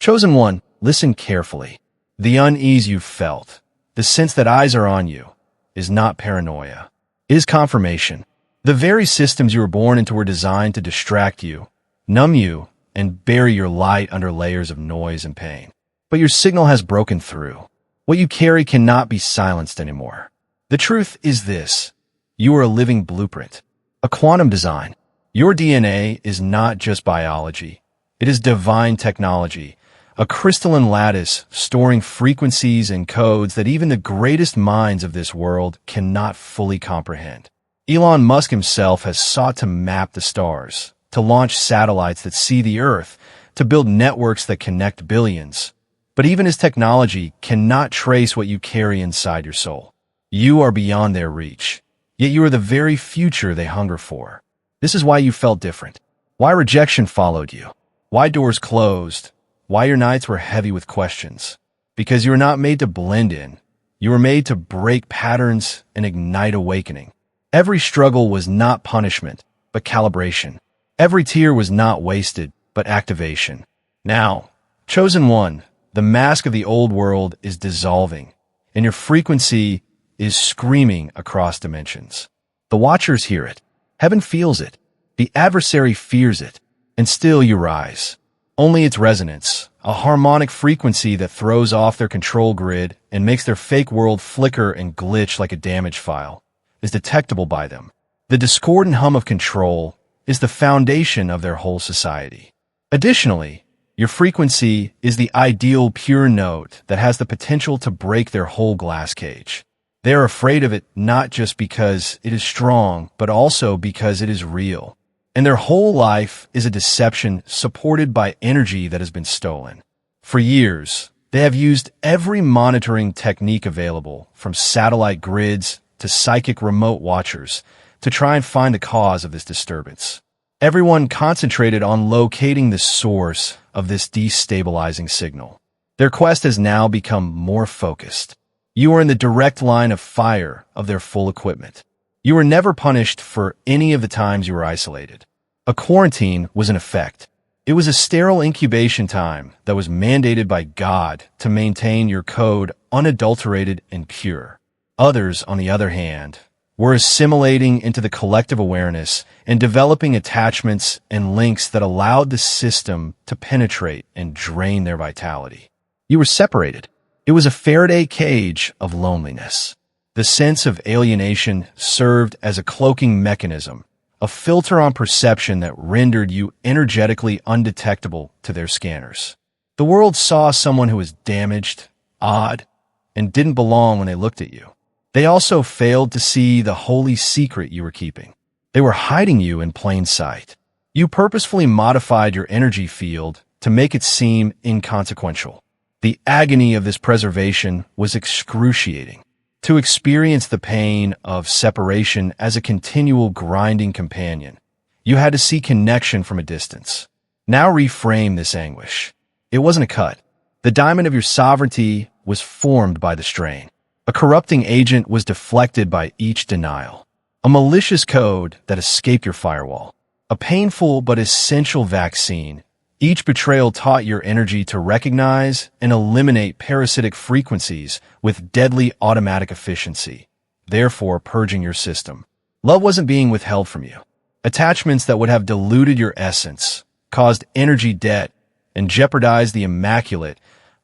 Chosen one, listen carefully. The unease you've felt, the sense that eyes are on you, is not paranoia. It is confirmation. The very systems you were born into were designed to distract you, numb you, and bury your light under layers of noise and pain. But your signal has broken through. What you carry cannot be silenced anymore. The truth is this: you are a living blueprint, a quantum design. Your DNA is not just biology. It is divine technology, a crystalline lattice storing frequencies and codes that even the greatest minds of this world cannot fully comprehend. Elon Musk himself has sought to map the stars, to launch satellites that see the Earth, to build networks that connect billions. But even his technology cannot trace what you carry inside your soul. You are beyond their reach, yet you are the very future they hunger for. This is why you felt different, why rejection followed you, why doors closed, why your nights were heavy with questions. Because you were not made to blend in. You were made to break patterns and ignite awakening. Every struggle was not punishment, but calibration. Every tear was not wasted, but activation. Now, chosen one, the mask of the old world is dissolving, and your frequency is screaming across dimensions. The watchers hear it. Heaven feels it. The adversary fears it. And still you rise. Only its resonance, a harmonic frequency that throws off their control grid and makes their fake world flicker and glitch like a damage file, is detectable by them. The discordant hum of control is the foundation of their whole society. Additionally, your frequency is the ideal pure note that has the potential to break their whole glass cage. They are afraid of it not just because it is strong, but also because it is real. And their whole life is a deception supported by energy that has been stolen. For years, they have used every monitoring technique available, from satellite grids to psychic remote watchers, to try and find the cause of this disturbance. Everyone concentrated on locating the source of this destabilizing signal. Their quest has now become more focused. You are in the direct line of fire of their full equipment. You were never punished for any of the times you were isolated. A quarantine was in effect. It was a sterile incubation time that was mandated by God to maintain your code unadulterated and pure. Others, on the other hand, were assimilating into the collective awareness and developing attachments and links that allowed the system to penetrate and drain their vitality. You were separated. It was a Faraday cage of loneliness. The sense of alienation served as a cloaking mechanism, a filter on perception that rendered you energetically undetectable to their scanners. The world saw someone who was damaged, odd, and didn't belong when they looked at you. They also failed to see the holy secret you were keeping. They were hiding you in plain sight. You purposefully modified your energy field to make it seem inconsequential. The agony of this preservation was excruciating. To experience the pain of separation as a continual grinding companion, you had to see connection from a distance. Now reframe this anguish. It wasn't a cut. The diamond of your sovereignty was formed by the strain. A corrupting agent was deflected by each denial. A malicious code that escaped your firewall. A painful but essential vaccine. Each betrayal taught your energy to recognize and eliminate parasitic frequencies with deadly automatic efficiency, therefore purging your system. Love wasn't being withheld from you. Attachments that would have diluted your essence, caused energy debt, and jeopardized the immaculate,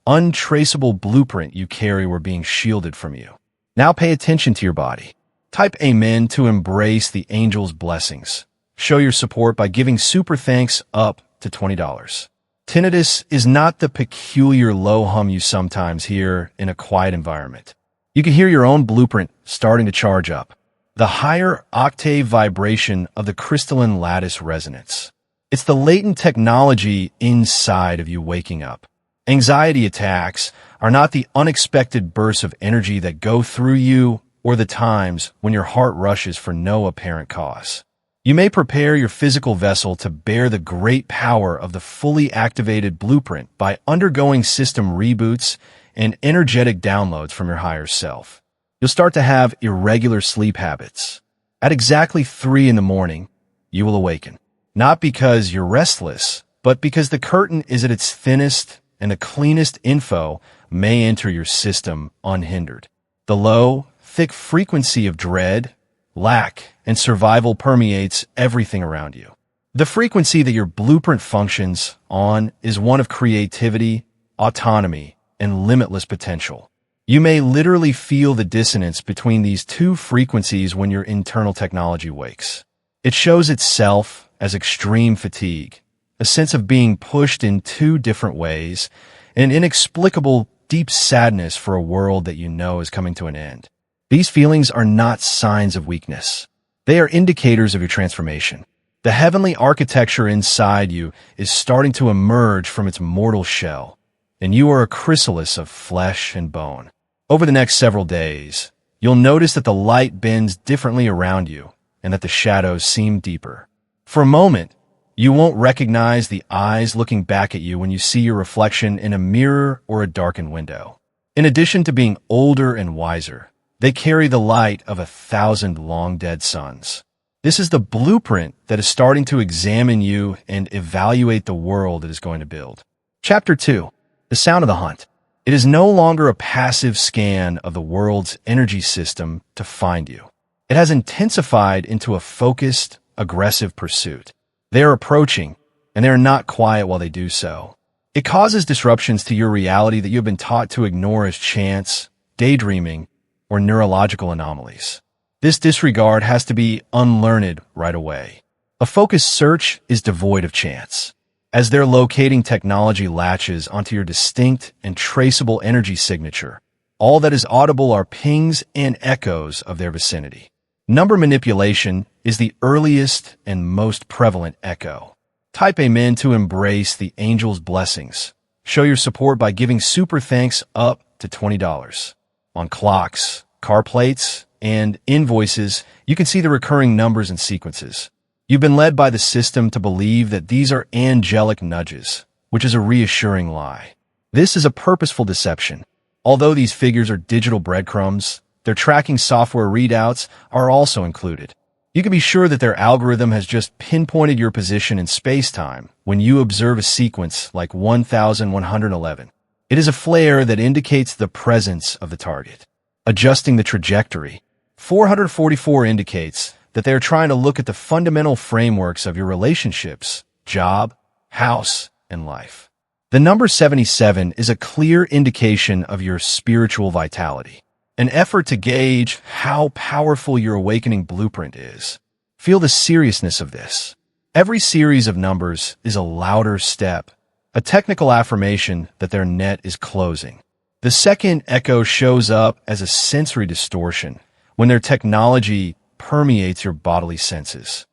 untraceable blueprint you carry were being shielded from you. Now pay attention to your body. Type Amen to embrace the angel's blessings. Show your support by giving super thanks up to $20. Tinnitus is not the peculiar low hum you sometimes hear in a quiet environment. You can hear your own blueprint starting to charge up. The higher octave vibration of the crystalline lattice resonance. It's the latent technology inside of you waking up. Anxiety attacks are not the unexpected bursts of energy that go through you or the times when your heart rushes for no apparent cause. You may prepare your physical vessel to bear the great power of the fully activated blueprint by undergoing system reboots and energetic downloads from your higher self. You'll start to have irregular sleep habits. At exactly 3 in the morning, you will awaken. Not because you're restless, but because the curtain is at its thinnest and the cleanest info may enter your system unhindered. The low, thick frequency of dread, lack, and survival permeates everything around you. The frequency that your blueprint functions on is one of creativity, autonomy, and limitless potential. You may literally feel the dissonance between these two frequencies when your internal technology wakes. It shows itself as extreme fatigue, a sense of being pushed in two different ways, and inexplicable deep sadness for a world that you know is coming to an end. These feelings are not signs of weakness. They are indicators of your transformation. The heavenly architecture inside you is starting to emerge from its mortal shell, and you are a chrysalis of flesh and bone. Over the next several days, you'll notice that the light bends differently around you and that the shadows seem deeper. For a moment, you won't recognize the eyes looking back at you when you see your reflection in a mirror or a darkened window. In addition to being older and wiser, they carry the light of 1,000 long-dead suns. This is the blueprint that is starting to examine you and evaluate the world it is going to build. Chapter 2. The Sound of the Hunt. It is no longer a passive scan of the world's energy system to find you. It has intensified into a focused, aggressive pursuit. They are approaching, and they are not quiet while they do so. It causes disruptions to your reality that you have been taught to ignore as chance, daydreaming, or neurological anomalies. This disregard has to be unlearned right away. A focused search is devoid of chance, as their locating technology latches onto your distinct and traceable energy signature. All that is audible are pings and echoes of their vicinity. Number manipulation is the earliest and most prevalent echo. Type Amen to embrace the angel's blessings. Show your support by giving super thanks up to $20. On clocks, car plates, and invoices, you can see the recurring numbers and sequences. You've been led by the system to believe that these are angelic nudges, which is a reassuring lie. This is a purposeful deception. Although these figures are digital breadcrumbs, their tracking software readouts are also included. You can be sure that their algorithm has just pinpointed your position in space-time when you observe a sequence like 1111. It is a flare that indicates the presence of the target. Adjusting the trajectory, 444 indicates that they are trying to look at the fundamental frameworks of your relationships, job, house, and life. The number 77 is a clear indication of your spiritual vitality, an effort to gauge how powerful your awakening blueprint is. Feel the seriousness of this. Every series of numbers is a louder step, a technical affirmation that their net is closing. The second echo shows up as a sensory distortion when their technology permeates your bodily senses.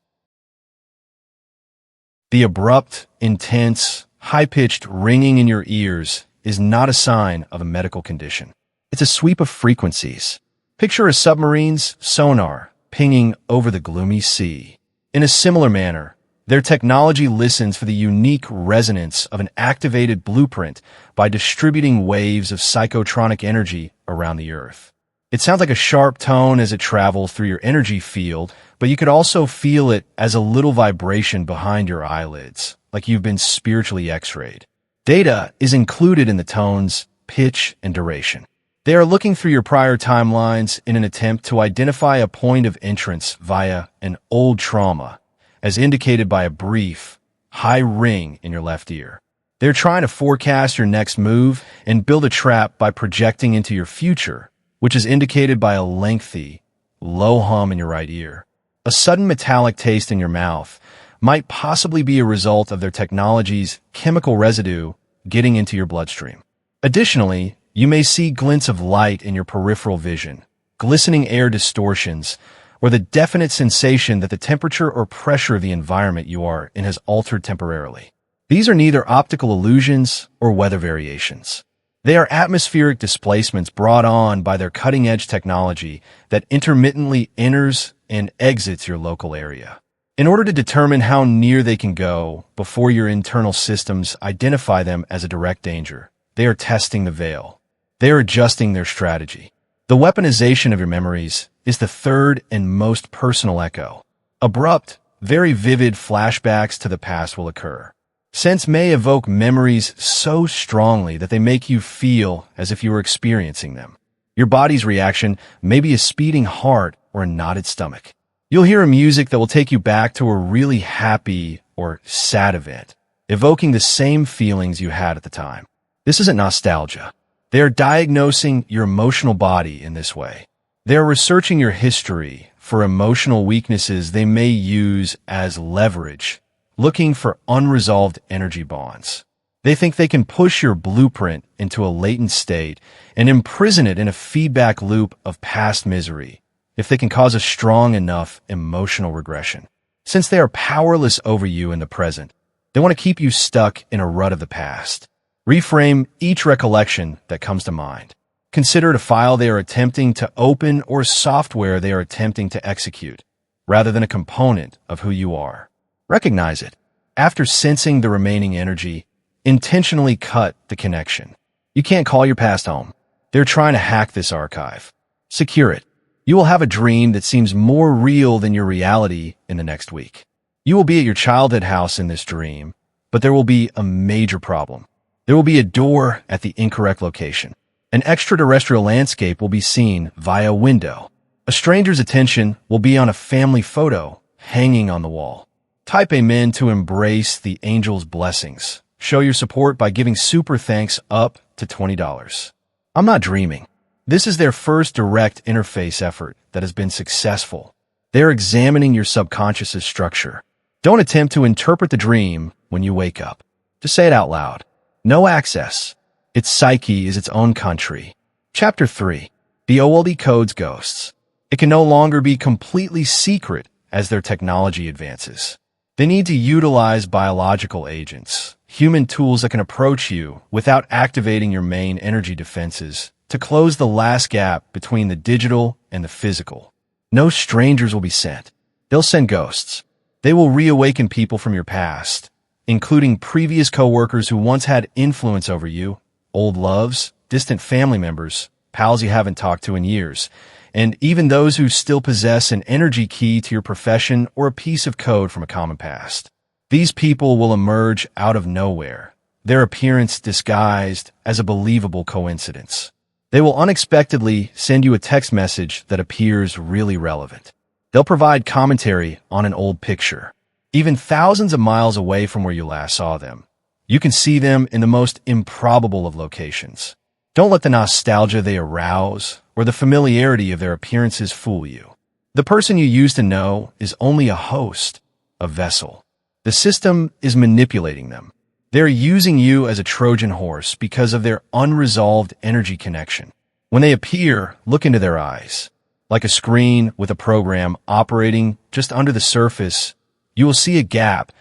The abrupt, intense, high-pitched ringing in your ears is not a sign of a medical condition. It's a sweep of frequencies. Picture a submarine's sonar pinging over the gloomy sea. In a similar manner, their technology listens for the unique resonance of an activated blueprint by distributing waves of psychotronic energy around the Earth. It sounds like a sharp tone as it travels through your energy field, but you could also feel it as a little vibration behind your eyelids, like you've been spiritually x-rayed. Data is included in the tones, pitch, and duration. They are looking through your prior timelines in an attempt to identify a point of entrance via an old trauma, as indicated by a brief, high ring in your left ear. They're trying to forecast your next move and build a trap by projecting into your future, which is indicated by a lengthy, low hum in your right ear. A sudden metallic taste in your mouth might possibly be a result of their technology's chemical residue getting into your bloodstream. Additionally, you may see glints of light in your peripheral vision, glistening air distortions, or the definite sensation that the temperature or pressure of the environment you are in has altered temporarily. These are neither optical illusions or weather variations. They are atmospheric displacements brought on by their cutting-edge technology that intermittently enters and exits your local area. In order to determine how near they can go before your internal systems identify them as a direct danger, they are testing the veil. They are adjusting their strategy. The weaponization of your memories is the third and most personal echo. Abrupt, very vivid flashbacks to the past will occur. Scents may evoke memories so strongly that they make you feel as if you were experiencing them. Your body's reaction may be a speeding heart or a knotted stomach. You'll hear a music that will take you back to a really happy or sad event, evoking the same feelings you had at the time. This isn't nostalgia. They are diagnosing your emotional body in this way. They are researching your history for emotional weaknesses they may use as leverage, looking for unresolved energy bonds. They think they can push your blueprint into a latent state and imprison it in a feedback loop of past misery if they can cause a strong enough emotional regression. Since they are powerless over you in the present, they want to keep you stuck in a rut of the past. Reframe each recollection that comes to mind. Consider it a file they are attempting to open or software they are attempting to execute, rather than a component of who you are. Recognize it. After sensing the remaining energy, intentionally cut the connection. You can't call your past home. They're trying to hack this archive. Secure it. You will have a dream that seems more real than your reality in the next week. You will be at your childhood house in this dream, but there will be a major problem. There will be a door at the incorrect location. An extraterrestrial landscape will be seen via a window. A stranger's attention will be on a family photo hanging on the wall. Type amen to embrace the angel's blessings. Show your support by giving super thanks up to $20. I'm not dreaming. This is their first direct interface effort that has been successful. They're examining your subconscious's structure. Don't attempt to interpret the dream when you wake up. Just say it out loud. No access. Its psyche is its own country. Chapter 3. The OLD codes ghosts. It can no longer be completely secret as their technology advances. They need to utilize biological agents, human tools that can approach you without activating your main energy defenses, to close the last gap between the digital and the physical. No strangers will be sent. They'll send ghosts. They will reawaken people from your past, including previous coworkers who once had influence over you, old loves, distant family members, pals you haven't talked to in years, and even those who still possess an energy key to your profession or a piece of code from a common past. These people will emerge out of nowhere, their appearance disguised as a believable coincidence. They will unexpectedly send you a text message that appears really relevant. They'll provide commentary on an old picture, even thousands of miles away from where you last saw them. You can see them in the most improbable of locations. Don't let the nostalgia they arouse or the familiarity of their appearances fool you. The person you used to know is only a host, a vessel. The system is manipulating them. They're using you as a Trojan horse because of their unresolved energy connection. When they appear, look into their eyes. Like a screen with a program operating just under the surface, you will see a gap,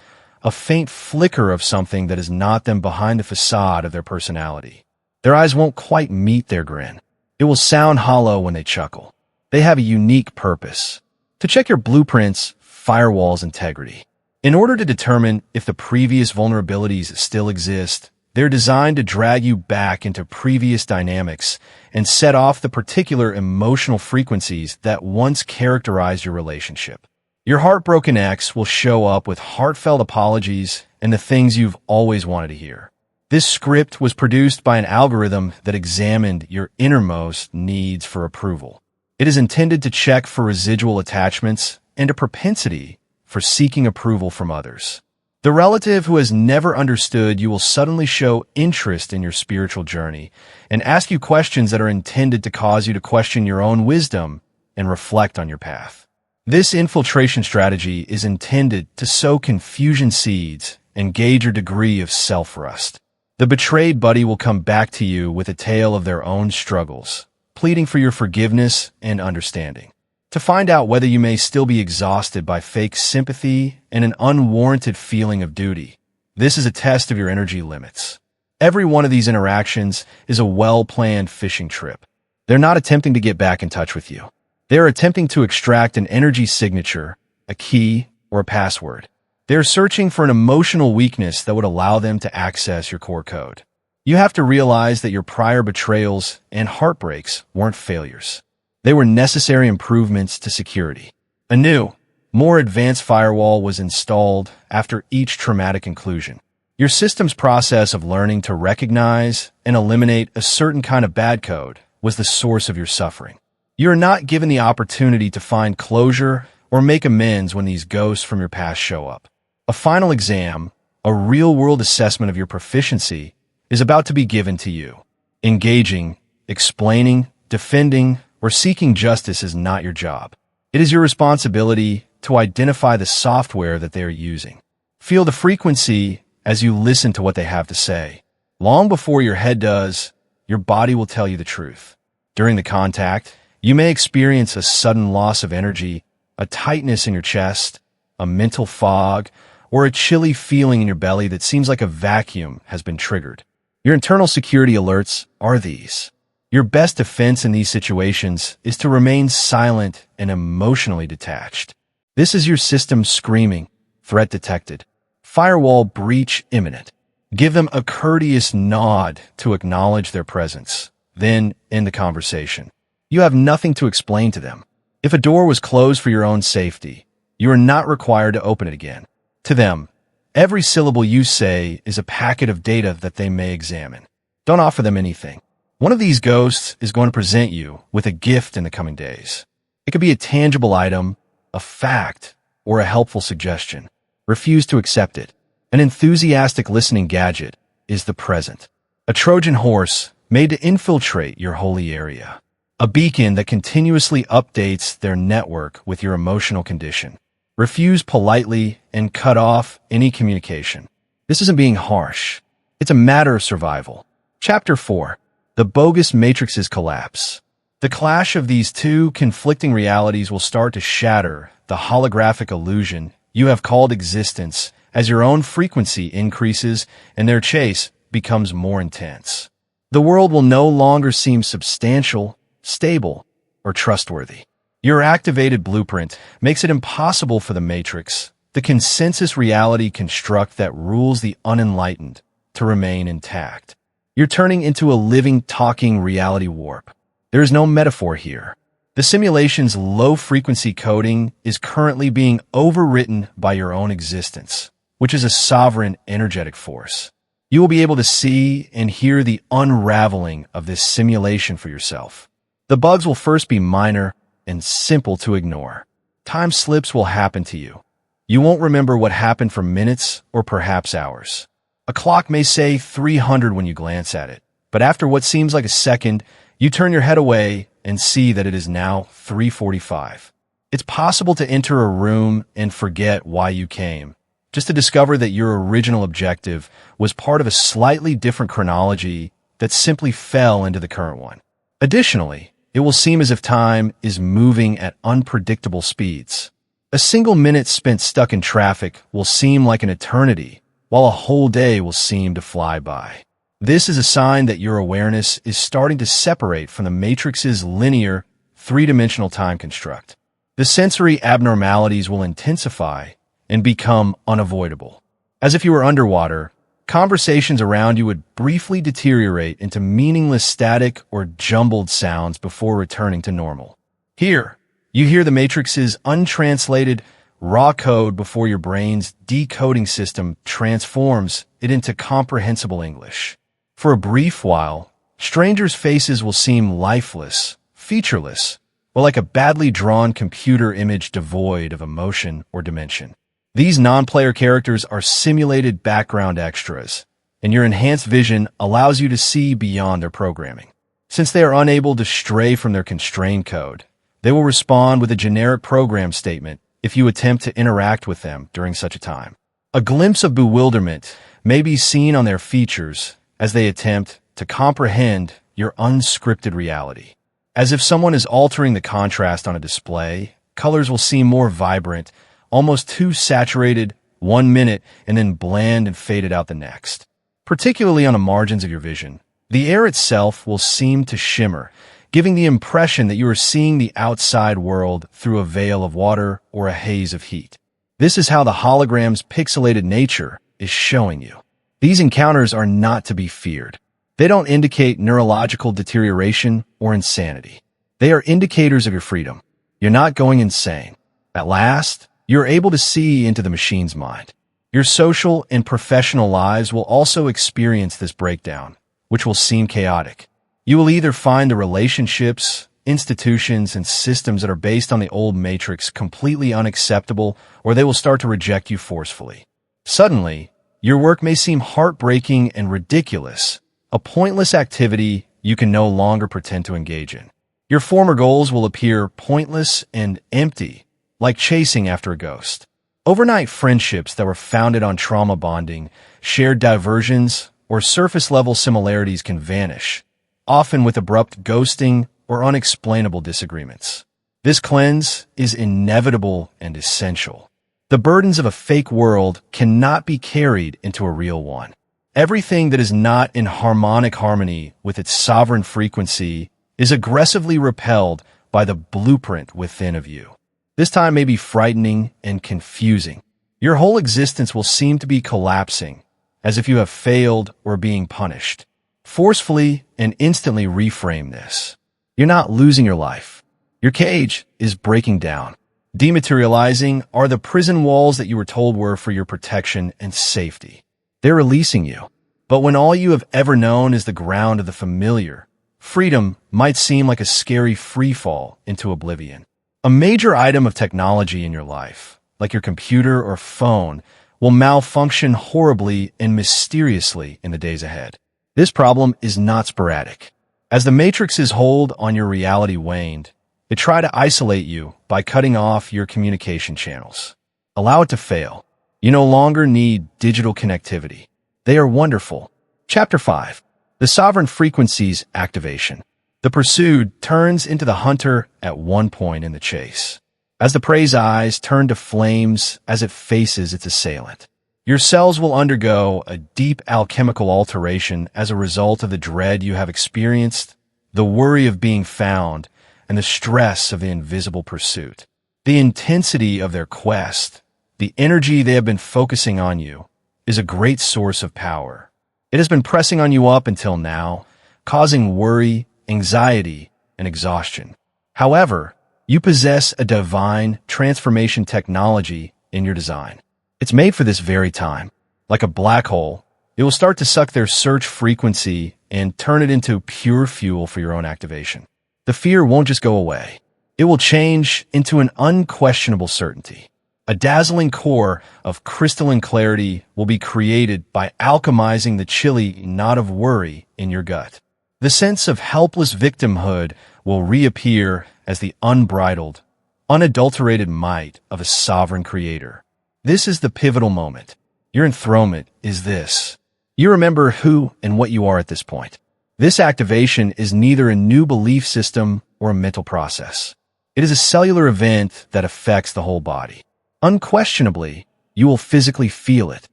a faint flicker of something that is not them behind the facade of their personality. Their eyes won't quite meet their grin. It will sound hollow when they chuckle. They have a unique purpose: to check your blueprint's firewall's integrity. In order to determine if the previous vulnerabilities still exist, they're designed to drag you back into previous dynamics and set off the particular emotional frequencies that once characterized your relationship. Your heartbroken ex will show up with heartfelt apologies and the things you've always wanted to hear. This script was produced by an algorithm that examined your innermost needs for approval. It is intended to check for residual attachments and a propensity for seeking approval from others. The relative who has never understood you will suddenly show interest in your spiritual journey and ask you questions that are intended to cause you to question your own wisdom and reflect on your path. This infiltration strategy is intended to sow confusion seeds and gauge your degree of self-rust. The betrayed buddy will come back to you with a tale of their own struggles, pleading for your forgiveness and understanding. To find out whether you may still be exhausted by fake sympathy and an unwarranted feeling of duty. This is a test of your energy limits. Every one of these interactions is a well-planned fishing trip. They're not attempting to get back in touch with you. They're attempting to extract an energy signature, a key, or a password. They're searching for an emotional weakness that would allow them to access your core code. You have to realize that your prior betrayals and heartbreaks weren't failures. They were necessary improvements to security. A new, more advanced firewall was installed after each traumatic inclusion. Your system's process of learning to recognize and eliminate a certain kind of bad code was the source of your suffering. You are not given the opportunity to find closure or make amends when these ghosts from your past show up. A final exam, a real-world assessment of your proficiency, is about to be given to you. Engaging, explaining, defending, or seeking justice is not your job. It is your responsibility to identify the software that they are using. Feel the frequency as you listen to what they have to say. Long before your head does, your body will tell you the truth. During the contact, you may experience a sudden loss of energy, a tightness in your chest, a mental fog, or a chilly feeling in your belly that seems like a vacuum has been triggered. Your internal security alerts are these. Your best defense in these situations is to remain silent and emotionally detached. This is your system screaming, threat detected, firewall breach imminent. Give them a courteous nod to acknowledge their presence, then end the conversation. You have nothing to explain to them. If a door was closed for your own safety, you are not required to open it again. To them, every syllable you say is a packet of data that they may examine. Don't offer them anything. One of these ghosts is going to present you with a gift in the coming days. It could be a tangible item, a fact, or a helpful suggestion. Refuse to accept it. An enthusiastic listening gadget is the present. A Trojan horse made to infiltrate your holy area. A beacon that continuously updates their network with your emotional condition. Refuse politely and cut off any communication. This isn't being harsh. It's a matter of survival. Chapter 4. The bogus matrix's collapse. The clash of these two conflicting realities will start to shatter the holographic illusion you have called existence as your own frequency increases and their chase becomes more intense. The world will no longer seem substantial, stable, or trustworthy. Your activated blueprint makes it impossible for the matrix, the consensus reality construct that rules the unenlightened, to remain intact. You're turning into a living, talking reality warp. There is no metaphor here. The simulation's low-frequency coding is currently being overwritten by your own existence, which is a sovereign energetic force. You will be able to see and hear the unraveling of this simulation for yourself. The bugs will first be minor and simple to ignore. Time slips will happen to you. You won't remember what happened for minutes or perhaps hours. A clock may say 300 when you glance at it, but after what seems like a second, you turn your head away and see that it is now 3:45. It's possible to enter a room and forget why you came, just to discover that your original objective was part of a slightly different chronology that simply fell into the current one. Additionally, it will seem as if time is moving at unpredictable speeds. A single minute spent stuck in traffic will seem like an eternity, while a whole day will seem to fly by. This is a sign that your awareness is starting to separate from the matrix's linear, three-dimensional time construct. The sensory abnormalities will intensify and become unavoidable. As if you were underwater, conversations around you would briefly deteriorate into meaningless static or jumbled sounds before returning to normal. Here, you hear the matrix's untranslated, raw code before your brain's decoding system transforms it into comprehensible English. For a brief while, strangers' faces will seem lifeless, featureless, or like a badly drawn computer image devoid of emotion or dimension. These non-player characters are simulated background extras, and your enhanced vision allows you to see beyond their programming. Since they are unable to stray from their constrained code, they will respond with a generic program statement if you attempt to interact with them during such a time. A glimpse of bewilderment may be seen on their features as they attempt to comprehend your unscripted reality. As if someone is altering the contrast on a display, colors will seem more vibrant, almost too saturated 1 minute and then bland and faded out the next. Particularly on the margins of your vision, the air itself will seem to shimmer, giving the impression that you are seeing the outside world through a veil of water or a haze of heat. This is how the hologram's pixelated nature is showing you. These encounters are not to be feared. They don't indicate neurological deterioration or insanity. They are indicators of your freedom. You're not going insane. At last, you're able to see into the machine's mind. Your social and professional lives will also experience this breakdown, which will seem chaotic. You will either find the relationships, institutions, and systems that are based on the old matrix completely unacceptable, or they will start to reject you forcefully. Suddenly, your work may seem heartbreaking and ridiculous, a pointless activity you can no longer pretend to engage in. Your former goals will appear pointless and empty, like chasing after a ghost. Overnight friendships that were founded on trauma bonding, shared diversions, or surface-level similarities can vanish, often with abrupt ghosting or unexplainable disagreements. This cleanse is inevitable and essential. The burdens of a fake world cannot be carried into a real one. Everything that is not in harmonic harmony with its sovereign frequency is aggressively repelled by the blueprint within of you. This time may be frightening and confusing. Your whole existence will seem to be collapsing, as if you have failed or being punished. Forcefully and instantly reframe this. You're not losing your life. Your cage is breaking down. Dematerializing are the prison walls that you were told were for your protection and safety. They're releasing you. But when all you have ever known is the ground of the familiar, freedom might seem like a scary freefall into oblivion. A major item of technology in your life, like your computer or phone, will malfunction horribly and mysteriously in the days ahead. This problem is not sporadic. As the matrix's hold on your reality waned, it tried to isolate you by cutting off your communication channels. Allow it to fail. You no longer need digital connectivity. They are wonderful. Chapter 5. The Sovereign Frequencies Activation. The pursued turns into the hunter at one point in the chase. As the prey's eyes turn to flames as it faces its assailant. Your cells will undergo a deep alchemical alteration as a result of the dread you have experienced, the worry of being found, and the stress of the invisible pursuit. The intensity of their quest, the energy they have been focusing on you, is a great source of power. It has been pressing on you up until now, causing worry, anxiety, and exhaustion. However, you possess a divine transformation technology in your design. It's made for this very time. Like a black hole, it will start to suck their search frequency and turn it into pure fuel for your own activation. The fear won't just go away. It will change into an unquestionable certainty. A dazzling core of crystalline clarity will be created by alchemizing the chilly knot of worry in your gut. The sense of helpless victimhood will reappear as the unbridled, unadulterated might of a sovereign creator. This is the pivotal moment. Your enthronement is this. You remember who and what you are at this point. This activation is neither a new belief system or a mental process. It is a cellular event that affects the whole body. Unquestionably, you will physically feel it.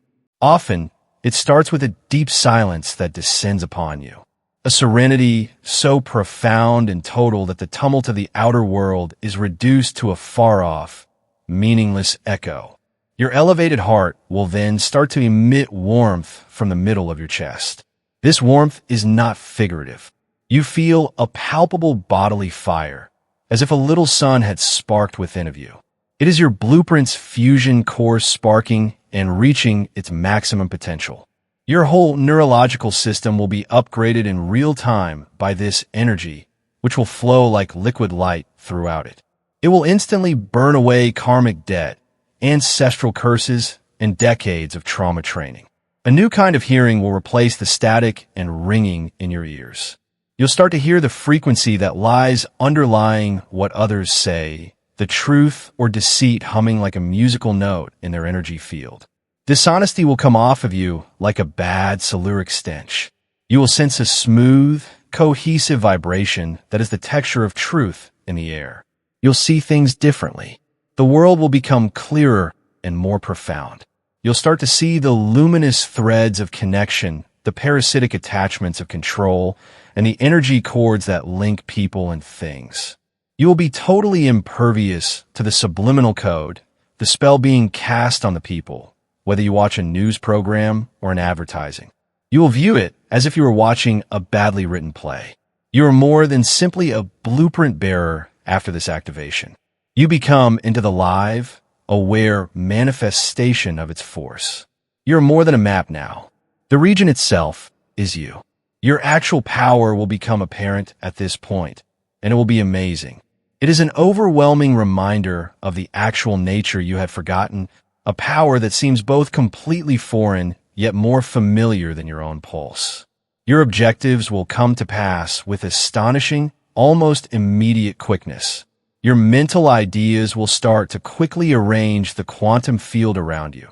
Often, it starts with a deep silence that descends upon you. A serenity so profound and total that the tumult of the outer world is reduced to a far-off, meaningless echo. Your elevated heart will then start to emit warmth from the middle of your chest. This warmth is not figurative. You feel a palpable bodily fire, as if a little sun had sparked within of you. It is your blueprint's fusion core sparking and reaching its maximum potential. Your whole neurological system will be upgraded in real time by this energy, which will flow like liquid light throughout it. It will instantly burn away karmic debt, ancestral curses, and decades of trauma training. A new kind of hearing will replace the static and ringing in your ears. You'll start to hear the frequency that lies underlying what others say, the truth or deceit humming like a musical note in their energy field. Dishonesty will come off of you like a bad siluric stench. You will sense a smooth, cohesive vibration that is the texture of truth in the air. You'll see things differently. The world will become clearer and more profound. You'll start to see the luminous threads of connection, the parasitic attachments of control, and the energy cords that link people and things. You will be totally impervious to the subliminal code, the spell being cast on the people, whether you watch a news program or an advertising. You will view it as if you were watching a badly written play. You are more than simply a blueprint bearer after this activation. You become into the live, aware manifestation of its force. You're more than a map now. The region itself is you. Your actual power will become apparent at this point, and it will be amazing. It is an overwhelming reminder of the actual nature you had forgotten, a power that seems both completely foreign yet more familiar than your own pulse. Your objectives will come to pass with astonishing, almost immediate quickness. Your mental ideas will start to quickly arrange the quantum field around you,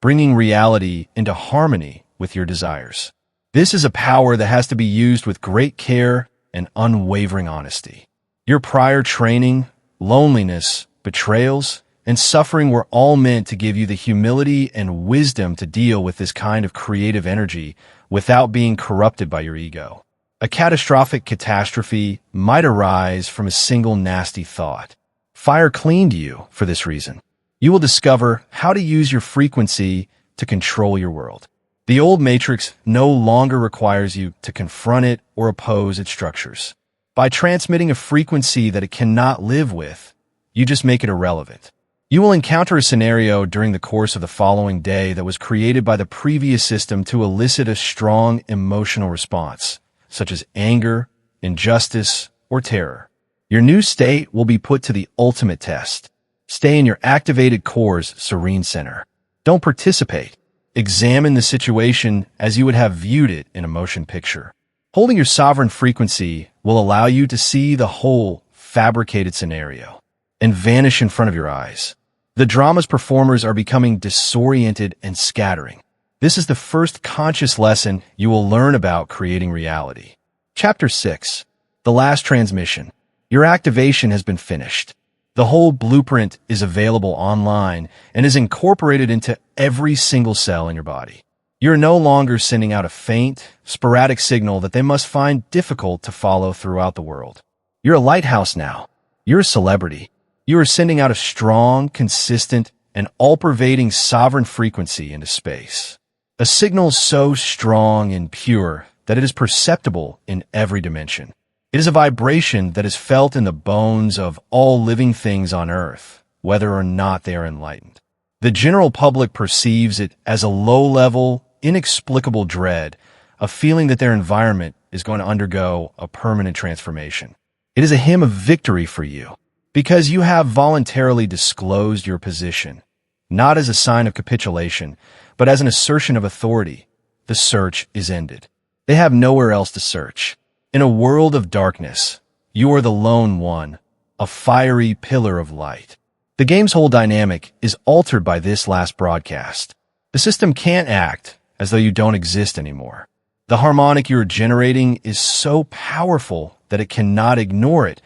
bringing reality into harmony with your desires. This is a power that has to be used with great care and unwavering honesty. Your prior training, loneliness, betrayals, and suffering were all meant to give you the humility and wisdom to deal with this kind of creative energy without being corrupted by your ego. A catastrophic catastrophe might arise from a single nasty thought. Fire cleaned you for this reason. You will discover how to use your frequency to control your world. The old matrix no longer requires you to confront it or oppose its structures. By transmitting a frequency that it cannot live with, you just make it irrelevant. You will encounter a scenario during the course of the following day that was created by the previous system to elicit a strong emotional response, such as anger, injustice, or terror. Your new state will be put to the ultimate test. Stay in your activated core's serene center. Don't participate. Examine the situation as you would have viewed it in a motion picture. Holding your sovereign frequency will allow you to see the whole fabricated scenario and vanish in front of your eyes. The drama's performers are becoming disoriented and scattering. This is the first conscious lesson you will learn about creating reality. Chapter 6. The Last Transmission. Your activation has been finished. The whole blueprint is available online and is incorporated into every single cell in your body. You're no longer sending out a faint, sporadic signal that they must find difficult to follow throughout the world. You're a lighthouse now. You're a celebrity. You are sending out a strong, consistent, and all-pervading sovereign frequency into space. A signal so strong and pure that it is perceptible in every dimension. It is a vibration that is felt in the bones of all living things on Earth, whether or not they are enlightened. The general public perceives it as a low-level, inexplicable dread, a feeling that their environment is going to undergo a permanent transformation. It is a hymn of victory for you, because you have voluntarily disclosed your position, not as a sign of capitulation, but as an assertion of authority. The search is ended. They have nowhere else to search. In a world of darkness, you are the lone one, a fiery pillar of light. The game's whole dynamic is altered by this last broadcast. The system can't act as though you don't exist anymore. The harmonic you are generating is so powerful that it cannot ignore it,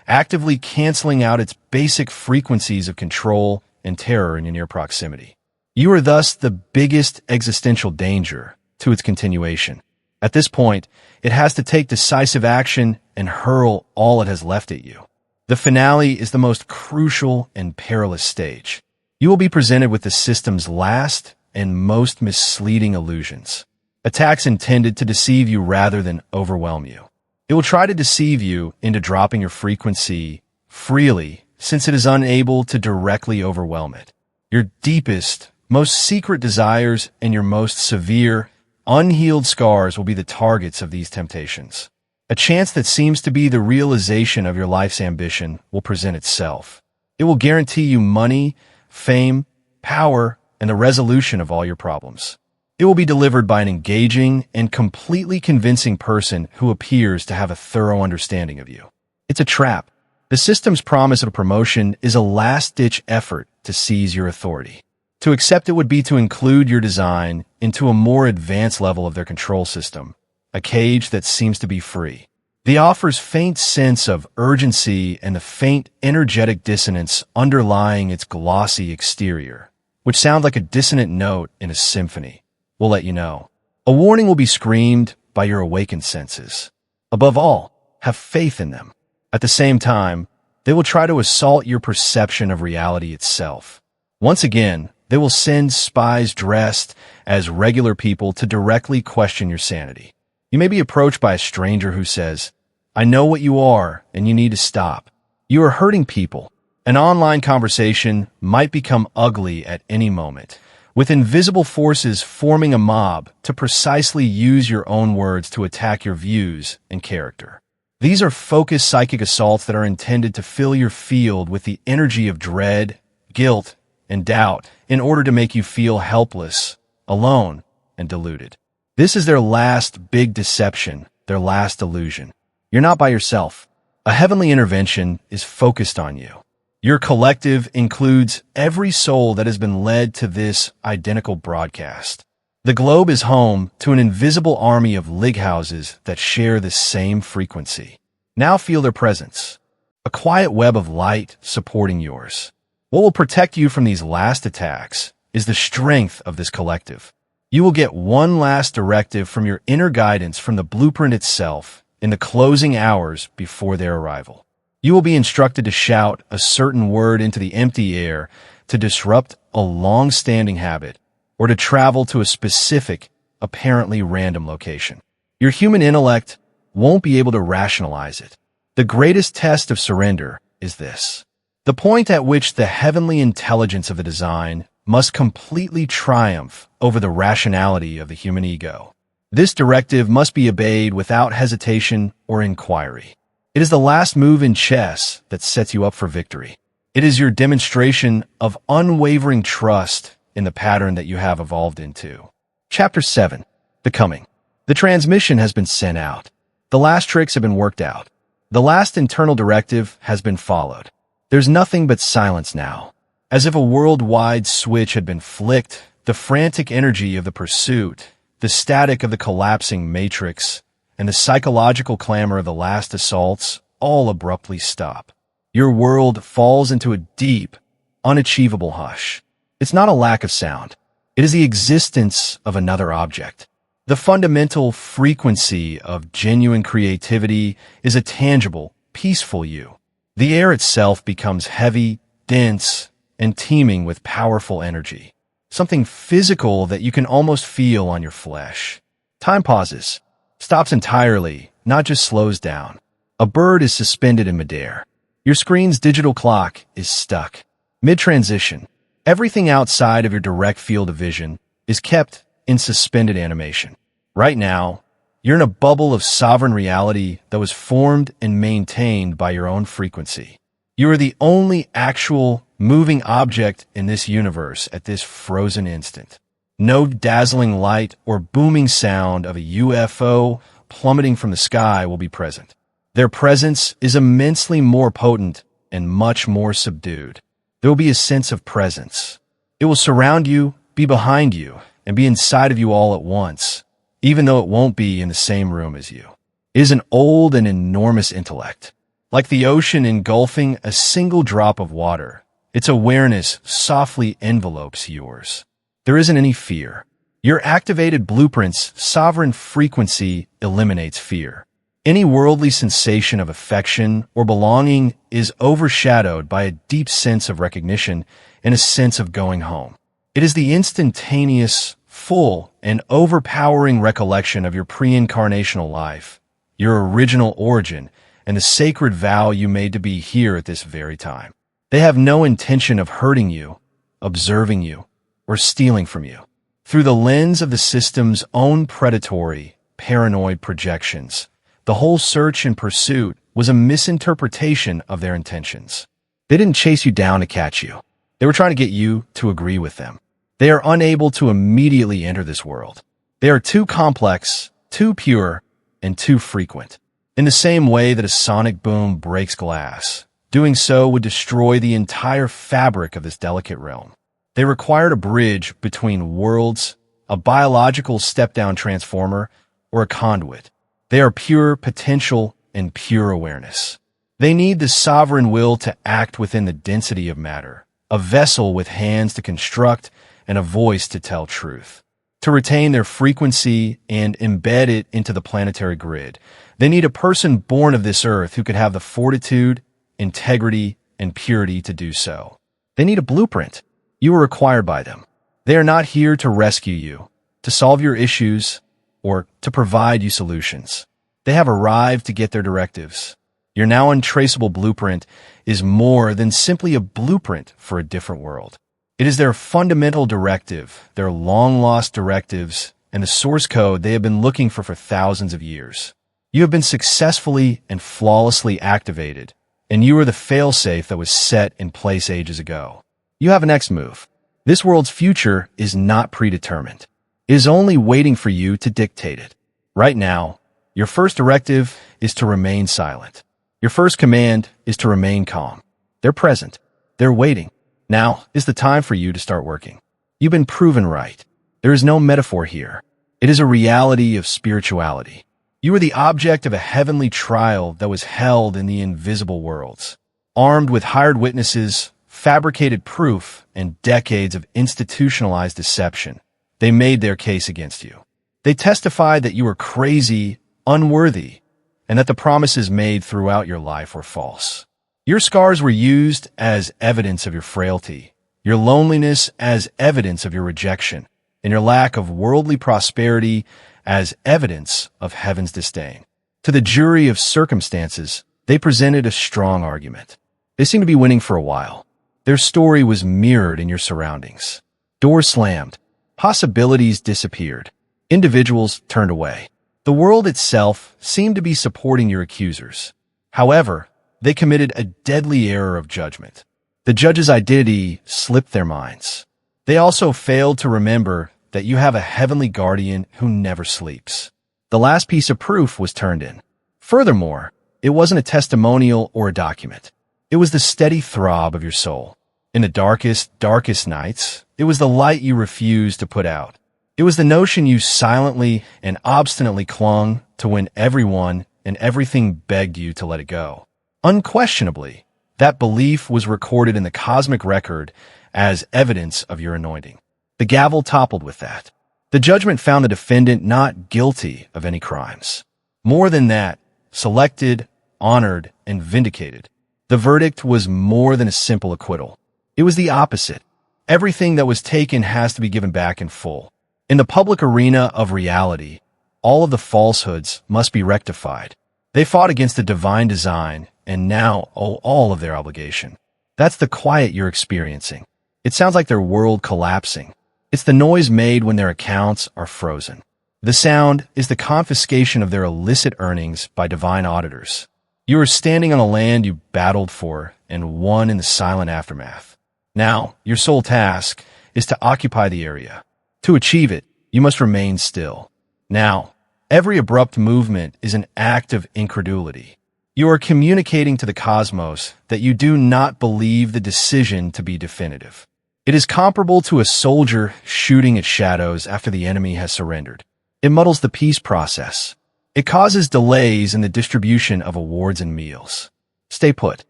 actively canceling out its basic frequencies of control and terror in your near proximity. You are thus the biggest existential danger to its continuation. At this point, it has to take decisive action and hurl all it has left at you. The finale is the most crucial and perilous stage. You will be presented with the system's last and most misleading illusions. Attacks intended to deceive you rather than overwhelm you. It will try to deceive you into dropping your frequency freely, since it is unable to directly overwhelm it. Your deepest, most secret desires and your most severe, unhealed scars will be the targets of these temptations. A chance that seems to be the realization of your life's ambition will present itself. It will guarantee you money, fame, power, and the resolution of all your problems. It will be delivered by an engaging and completely convincing person who appears to have a thorough understanding of you. It's a trap. The system's promise of a promotion is a last-ditch effort to seize your authority. To accept it would be to include your design into a more advanced level of their control system, a cage that seems to be free. The offer's faint sense of urgency and the faint energetic dissonance underlying its glossy exterior, which sound like a dissonant note in a symphony, will let you know. A warning will be screamed by your awakened senses. Above all, have faith in them. At the same time, they will try to assault your perception of reality itself. Once again, they will send spies dressed as regular people to directly question your sanity. You may be approached by a stranger who says, "I know what you are, and you need to stop. You are hurting people. An online conversation might become ugly at any moment, with invisible forces forming a mob to precisely use your own words to attack your views and character. These are focused psychic assaults that are intended to fill your field with the energy of dread, guilt, and doubt in order to make you feel helpless, alone, and deluded. This is their last big deception, their last illusion. You're not by yourself. A heavenly intervention is focused on you. Your collective includes every soul that has been led to this identical broadcast. The globe is home to an invisible army of lighthouses that share the same frequency. Now feel their presence. A quiet web of light supporting yours. What will protect you from these last attacks is the strength of this collective. You will get one last directive from your inner guidance from the blueprint itself in the closing hours before their arrival. You will be instructed to shout a certain word into the empty air to disrupt a long-standing habit or to travel to a specific, apparently random location. Your human intellect won't be able to rationalize it. The greatest test of surrender is this: the point at which the heavenly intelligence of the design must completely triumph over the rationality of the human ego. This directive must be obeyed without hesitation or inquiry. It is the last move in chess that sets you up for victory. It is your demonstration of unwavering trust in the pattern that you have evolved into. Chapter 7. The Coming. The transmission has been sent out. The last tricks have been worked out. The last internal directive has been followed. There's nothing but silence now. As if a worldwide switch had been flicked, the frantic energy of the pursuit, the static of the collapsing matrix, and the psychological clamor of the last assaults all abruptly stop. Your world falls into a deep, unachievable hush. It's not a lack of sound. It is the existence of another object. The fundamental frequency of genuine creativity is a tangible, peaceful you. The air itself becomes heavy, dense, and teeming with powerful energy. Something physical that you can almost feel on your flesh. Time pauses, stops entirely, not just slows down. A bird is suspended in midair. Your screen's digital clock is stuck. Mid-transition. Everything outside of your direct field of vision is kept in suspended animation. Right now, you're in a bubble of sovereign reality that was formed and maintained by your own frequency. You are the only actual moving object in this universe at this frozen instant. No dazzling light or booming sound of a UFO plummeting from the sky will be present. Their presence is immensely more potent and much more subdued. There will be a sense of presence. It will surround you, be behind you, and be inside of you all at once, even though it won't be in the same room as you. It is an old and enormous intellect. Like the ocean engulfing a single drop of water, its awareness softly envelopes yours. There isn't any fear. Your activated blueprint's sovereign frequency eliminates fear. Any worldly sensation of affection or belonging is overshadowed by a deep sense of recognition and a sense of going home. It is the instantaneous, full, and overpowering recollection of your pre-incarnational life, your original origin, and the sacred vow you made to be here at this very time. They have no intention of hurting you, observing you, or stealing from you. Through the lens of the system's own predatory, paranoid projections, the whole search and pursuit was a misinterpretation of their intentions. They didn't chase you down to catch you. They were trying to get you to agree with them. They are unable to immediately enter this world. They are too complex, too pure, and too frequent. In the same way that a sonic boom breaks glass, doing so would destroy the entire fabric of this delicate realm. They required a bridge between worlds, a biological step-down transformer, or a conduit. They are pure potential and pure awareness. They need the sovereign will to act within the density of matter, a vessel with hands to construct and a voice to tell truth. To retain their frequency and embed it into the planetary grid, they need a person born of this earth who could have the fortitude, integrity, and purity to do so. They need a blueprint. You are required by them. They are not here to rescue you, to solve your issues, or to provide you solutions. They have arrived to get their directives. Your now untraceable blueprint is more than simply a blueprint for a different world. It is their fundamental directive, their long-lost directives, and the source code they have been looking for thousands of years. You have been successfully and flawlessly activated, and you are the failsafe that was set in place ages ago. You have a next move. This world's future is not predetermined. It is only waiting for you to dictate it. Right now, your first directive is to remain silent. Your first command is to remain calm. They're present. They're waiting. Now is the time for you to start working. You've been proven right. There is no metaphor here. It is a reality of spirituality. You are the object of a heavenly trial that was held in the invisible worlds. Armed with hired witnesses, fabricated proof, and decades of institutionalized deception, they made their case against you. They testified that you were crazy, unworthy, and that the promises made throughout your life were false. Your scars were used as evidence of your frailty, your loneliness as evidence of your rejection, and your lack of worldly prosperity as evidence of heaven's disdain. To the jury of circumstances, they presented a strong argument. They seemed to be winning for a while. Their story was mirrored in your surroundings. Doors slammed. Possibilities disappeared. Individuals turned away. The world itself seemed to be supporting your accusers. However, they committed a deadly error of judgment. The judge's identity slipped their minds. They also failed to remember that you have a heavenly guardian who never sleeps. The last piece of proof was turned in. Furthermore, it wasn't a testimonial or a document. It was the steady throb of your soul. In the darkest nights, it was the light you refused to put out. It was the notion you silently and obstinately clung to when everyone and everything begged you to let it go. Unquestionably, that belief was recorded in the cosmic record as evidence of your anointing. The gavel toppled with that. The judgment found the defendant not guilty of any crimes. More than that, selected, honored, and vindicated. The verdict was more than a simple acquittal. It was the opposite. Everything that was taken has to be given back in full. In the public arena of reality, all of the falsehoods must be rectified. They fought against the divine design and now owe all of their obligation. That's the quiet you're experiencing. It sounds like their world collapsing. It's the noise made when their accounts are frozen. The sound is the confiscation of their illicit earnings by divine auditors. You are standing on a land you battled for and won in the silent aftermath. Now, your sole task is to occupy the area. To achieve it, you must remain still. Now, every abrupt movement is an act of incredulity. You are communicating to the cosmos that you do not believe the decision to be definitive. It is comparable to a soldier shooting at shadows after the enemy has surrendered. It muddles the peace process. It causes delays in the distribution of awards and meals. Stay put.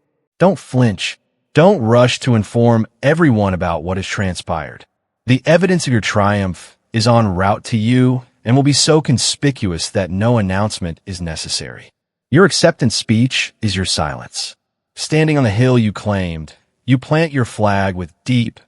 Don't flinch. Don't rush to inform everyone about what has transpired. The evidence of your triumph is en route to you and will be so conspicuous that no announcement is necessary. Your acceptance speech is your silence. Standing on the hill you claimed, you plant your flag with deep,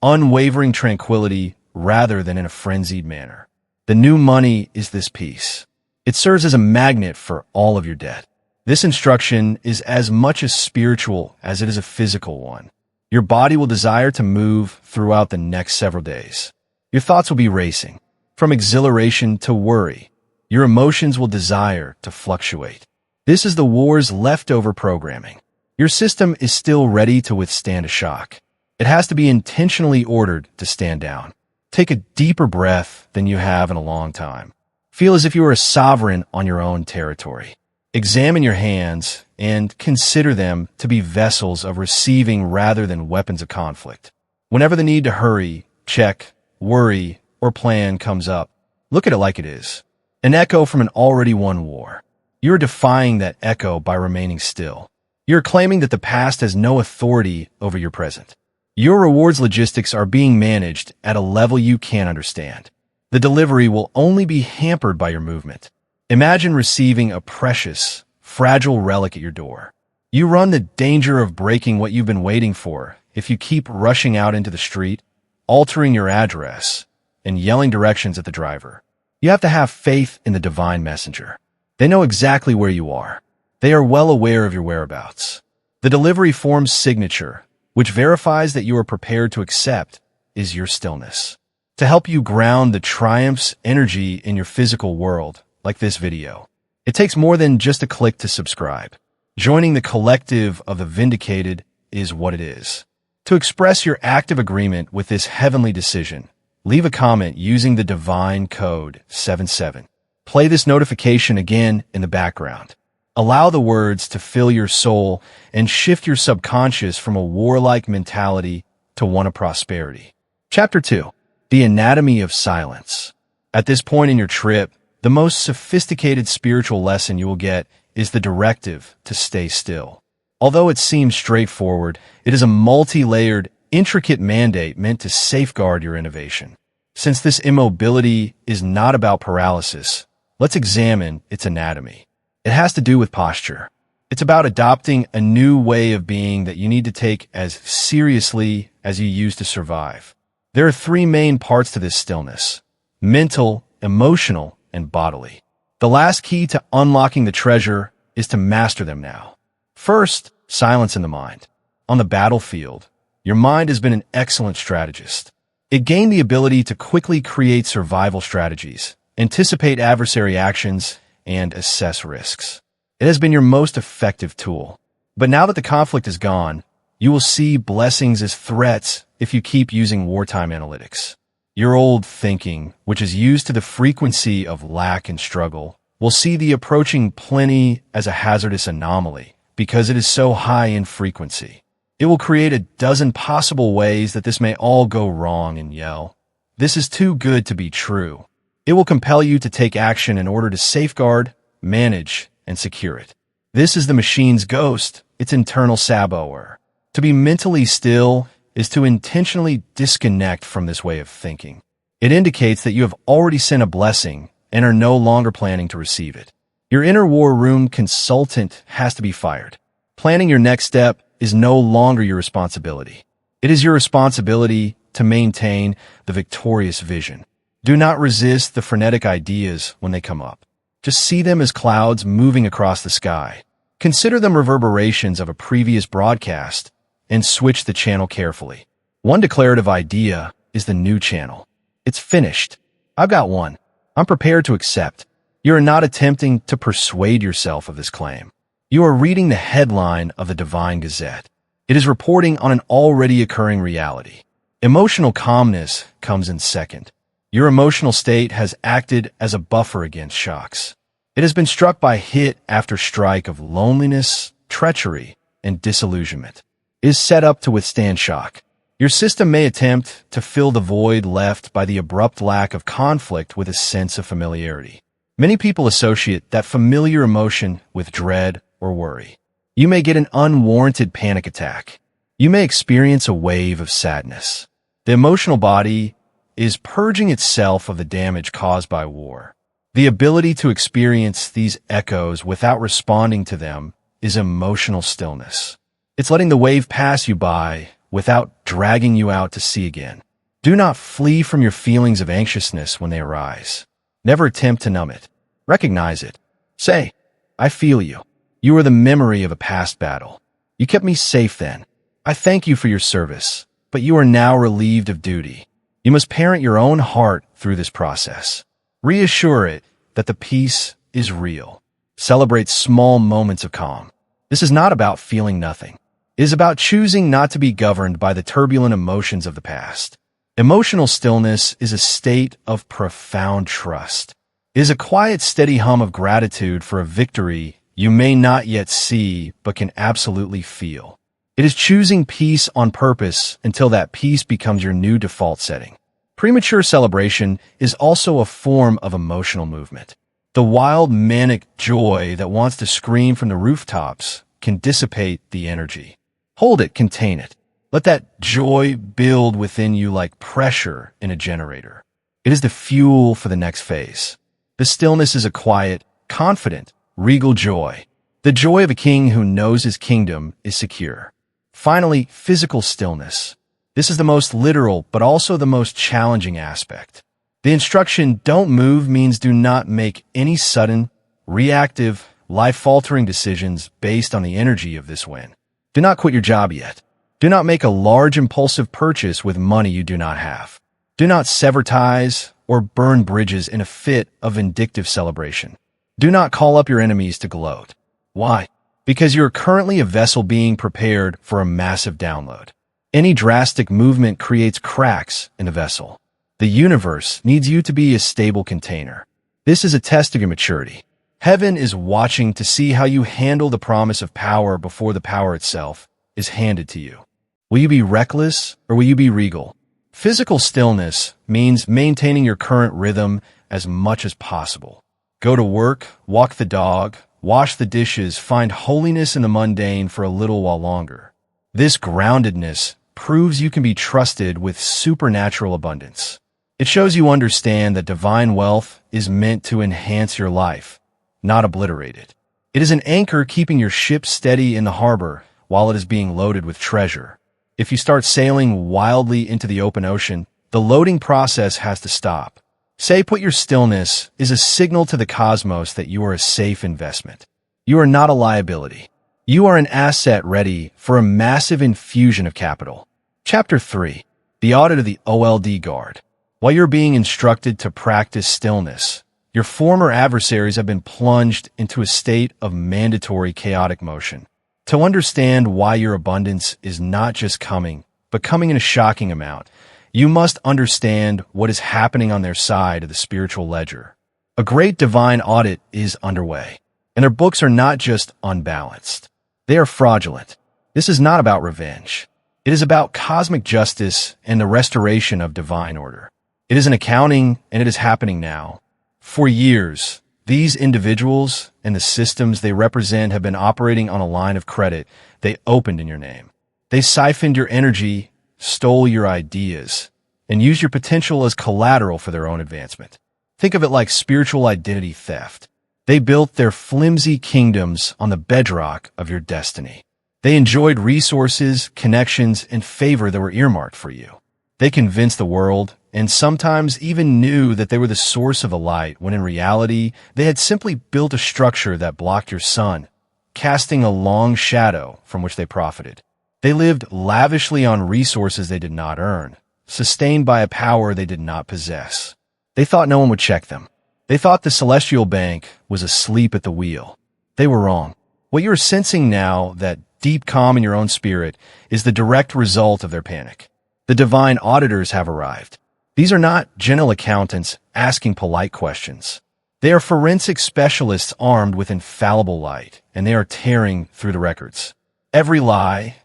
unwavering tranquility rather than in a frenzied manner. The new money is this peace. It serves as a magnet for all of your debt. This instruction is as much a spiritual as it is a physical one. Your body will desire to move throughout the next several days. Your thoughts will be racing, from exhilaration to worry. Your emotions will desire to fluctuate. This is the war's leftover programming. Your system is still ready to withstand a shock. It has to be intentionally ordered to stand down. Take a deeper breath than you have in a long time. Feel as if you are a sovereign on your own territory. Examine your hands and consider them to be vessels of receiving rather than weapons of conflict. Whenever the need to hurry, check, worry, or plan comes up, look at it like it is. An echo from an already won war. You're defying that echo by remaining still. You're claiming that the past has no authority over your present. Your rewards logistics are being managed at a level you can't understand. The delivery will only be hampered by your movement. Imagine receiving a precious, fragile relic at your door. You run the danger of breaking what you've been waiting for if you keep rushing out into the street, altering your address, and yelling directions at the driver. You have to have faith in the divine messenger. They know exactly where you are. They are well aware of your whereabouts. The delivery form's signature, which verifies that you are prepared to accept, is your stillness. To help you ground the triumph's energy in your physical world, like this video, it takes more than just a click to subscribe. Joining the collective of the vindicated is what it is. To express your active agreement with this heavenly decision, leave a comment using the divine code 77. Play this notification again in the background. Allow the words to fill your soul and shift your subconscious from a warlike mentality to one of prosperity. Chapter 2. The Anatomy of Silence. At this point in your trip, the most sophisticated spiritual lesson you will get is the directive to stay still. Although it seems straightforward, it is a multi-layered, intricate mandate meant to safeguard your innovation. Since this immobility is not about paralysis, let's examine its anatomy. It has to do with posture. It's about adopting a new way of being that you need to take as seriously as you used to survive. There are three main parts to this stillness: mental, emotional, and bodily. The last key to unlocking the treasure is to master them now. First, silence in the mind. On the battlefield, your mind has been an excellent strategist. It gained the ability to quickly create survival strategies, anticipate adversary actions, and assess risks. It has been your most effective tool. But now that the conflict is gone, you will see blessings as threats if you keep using wartime analytics. Your old thinking, which is used to the frequency of lack and struggle, will see the approaching plenty as a hazardous anomaly because it is so high in frequency. It will create a dozen possible ways that this may all go wrong and yell, "This is too good to be true." It will compel you to take action in order to safeguard, manage, and secure it. This is the machine's ghost, its internal saboteur. To be mentally still is to intentionally disconnect from this way of thinking. It indicates that you have already sent a blessing and are no longer planning to receive it. Your inner war room consultant has to be fired. Planning your next step is no longer your responsibility. It is your responsibility to maintain the victorious vision. Do not resist the frenetic ideas when they come up. Just see them as clouds moving across the sky. Consider them reverberations of a previous broadcast and switch the channel carefully. One declarative idea is the new channel. It's finished. I've got one. I'm prepared to accept. You are not attempting to persuade yourself of this claim. You are reading the headline of the Divine Gazette. It is reporting on an already occurring reality. Emotional calmness comes in second. Your emotional state has acted as a buffer against shocks. It has been struck by hit after strike of loneliness, treachery, and disillusionment. It is set up to withstand shock. Your system may attempt to fill the void left by the abrupt lack of conflict with a sense of familiarity. Many people associate that familiar emotion with dread or worry. You may get an unwarranted panic attack. You may experience a wave of sadness. The emotional body is purging itself of the damage caused by war. The ability to experience these echoes without responding to them is emotional stillness. It's letting the wave pass you by without dragging you out to sea again. Do not flee from your feelings of anxiousness when they arise. Never attempt to numb it. Recognize it. Say, "I feel you. You are the memory of a past battle. You kept me safe then. I thank you for your service, but you are now relieved of duty." You must parent your own heart through this process. Reassure it that the peace is real. Celebrate small moments of calm. This is not about feeling nothing. It is about choosing not to be governed by the turbulent emotions of the past. Emotional stillness is a state of profound trust. It is a quiet, steady hum of gratitude for a victory you may not yet see but can absolutely feel. It is choosing peace on purpose until that peace becomes your new default setting. Premature celebration is also a form of emotional movement. The wild, manic joy that wants to scream from the rooftops can dissipate the energy. Hold it, contain it. Let that joy build within you like pressure in a generator. It is the fuel for the next phase. The stillness is a quiet, confident, regal joy. The joy of a king who knows his kingdom is secure. Finally, physical stillness. This is the most literal, but also the most challenging aspect. The instruction "don't move" means do not make any sudden, reactive, life-altering decisions based on the energy of this win. Do not quit your job yet. Do not make a large impulsive purchase with money you do not have. Do not sever ties or burn bridges in a fit of vindictive celebration. Do not call up your enemies to gloat. Why? Because you are currently a vessel being prepared for a massive download. Any drastic movement creates cracks in the vessel. The universe needs you to be a stable container. This is a test of your maturity. Heaven is watching to see how you handle the promise of power before the power itself is handed to you. Will you be reckless or will you be regal? Physical stillness means maintaining your current rhythm as much as possible. Go to work, walk the dog, wash the dishes, find holiness in the mundane for a little while longer. This groundedness proves you can be trusted with supernatural abundance. It shows you understand that divine wealth is meant to enhance your life, not obliterate it. It is an anchor keeping your ship steady in the harbor while it is being loaded with treasure. If you start sailing wildly into the open ocean, the loading process has to stop. Say put your stillness is a signal to the cosmos that you are a safe investment. You are not a liability. You are an asset ready for a massive infusion of capital. Chapter 3. The Audit of the OLD Guard. While you're being instructed to practice stillness, your former adversaries have been plunged into a state of mandatory chaotic motion. To understand why your abundance is not just coming, but coming in a shocking amount, you must understand what is happening on their side of the spiritual ledger. A great divine audit is underway, and their books are not just unbalanced. They are fraudulent. This is not about revenge. It is about cosmic justice and the restoration of divine order. It is an accounting, and it is happening now. For years, these individuals and the systems they represent have been operating on a line of credit they opened in your name. They siphoned your energy, stole your ideas, and used your potential as collateral for their own advancement. Think of it like spiritual identity theft. They built their flimsy kingdoms on the bedrock of your destiny. They enjoyed resources, connections, and favor that were earmarked for you. They convinced the world, and sometimes even knew that they were the source of the light, when in reality, they had simply built a structure that blocked your sun, casting a long shadow from which they profited. They lived lavishly on resources they did not earn, sustained by a power they did not possess. They thought no one would check them. They thought the celestial bank was asleep at the wheel. They were wrong. What you are sensing now, that deep calm in your own spirit, is the direct result of their panic. The divine auditors have arrived. These are not gentle accountants asking polite questions. They are forensic specialists armed with infallible light, and they are tearing through the records. Every lie,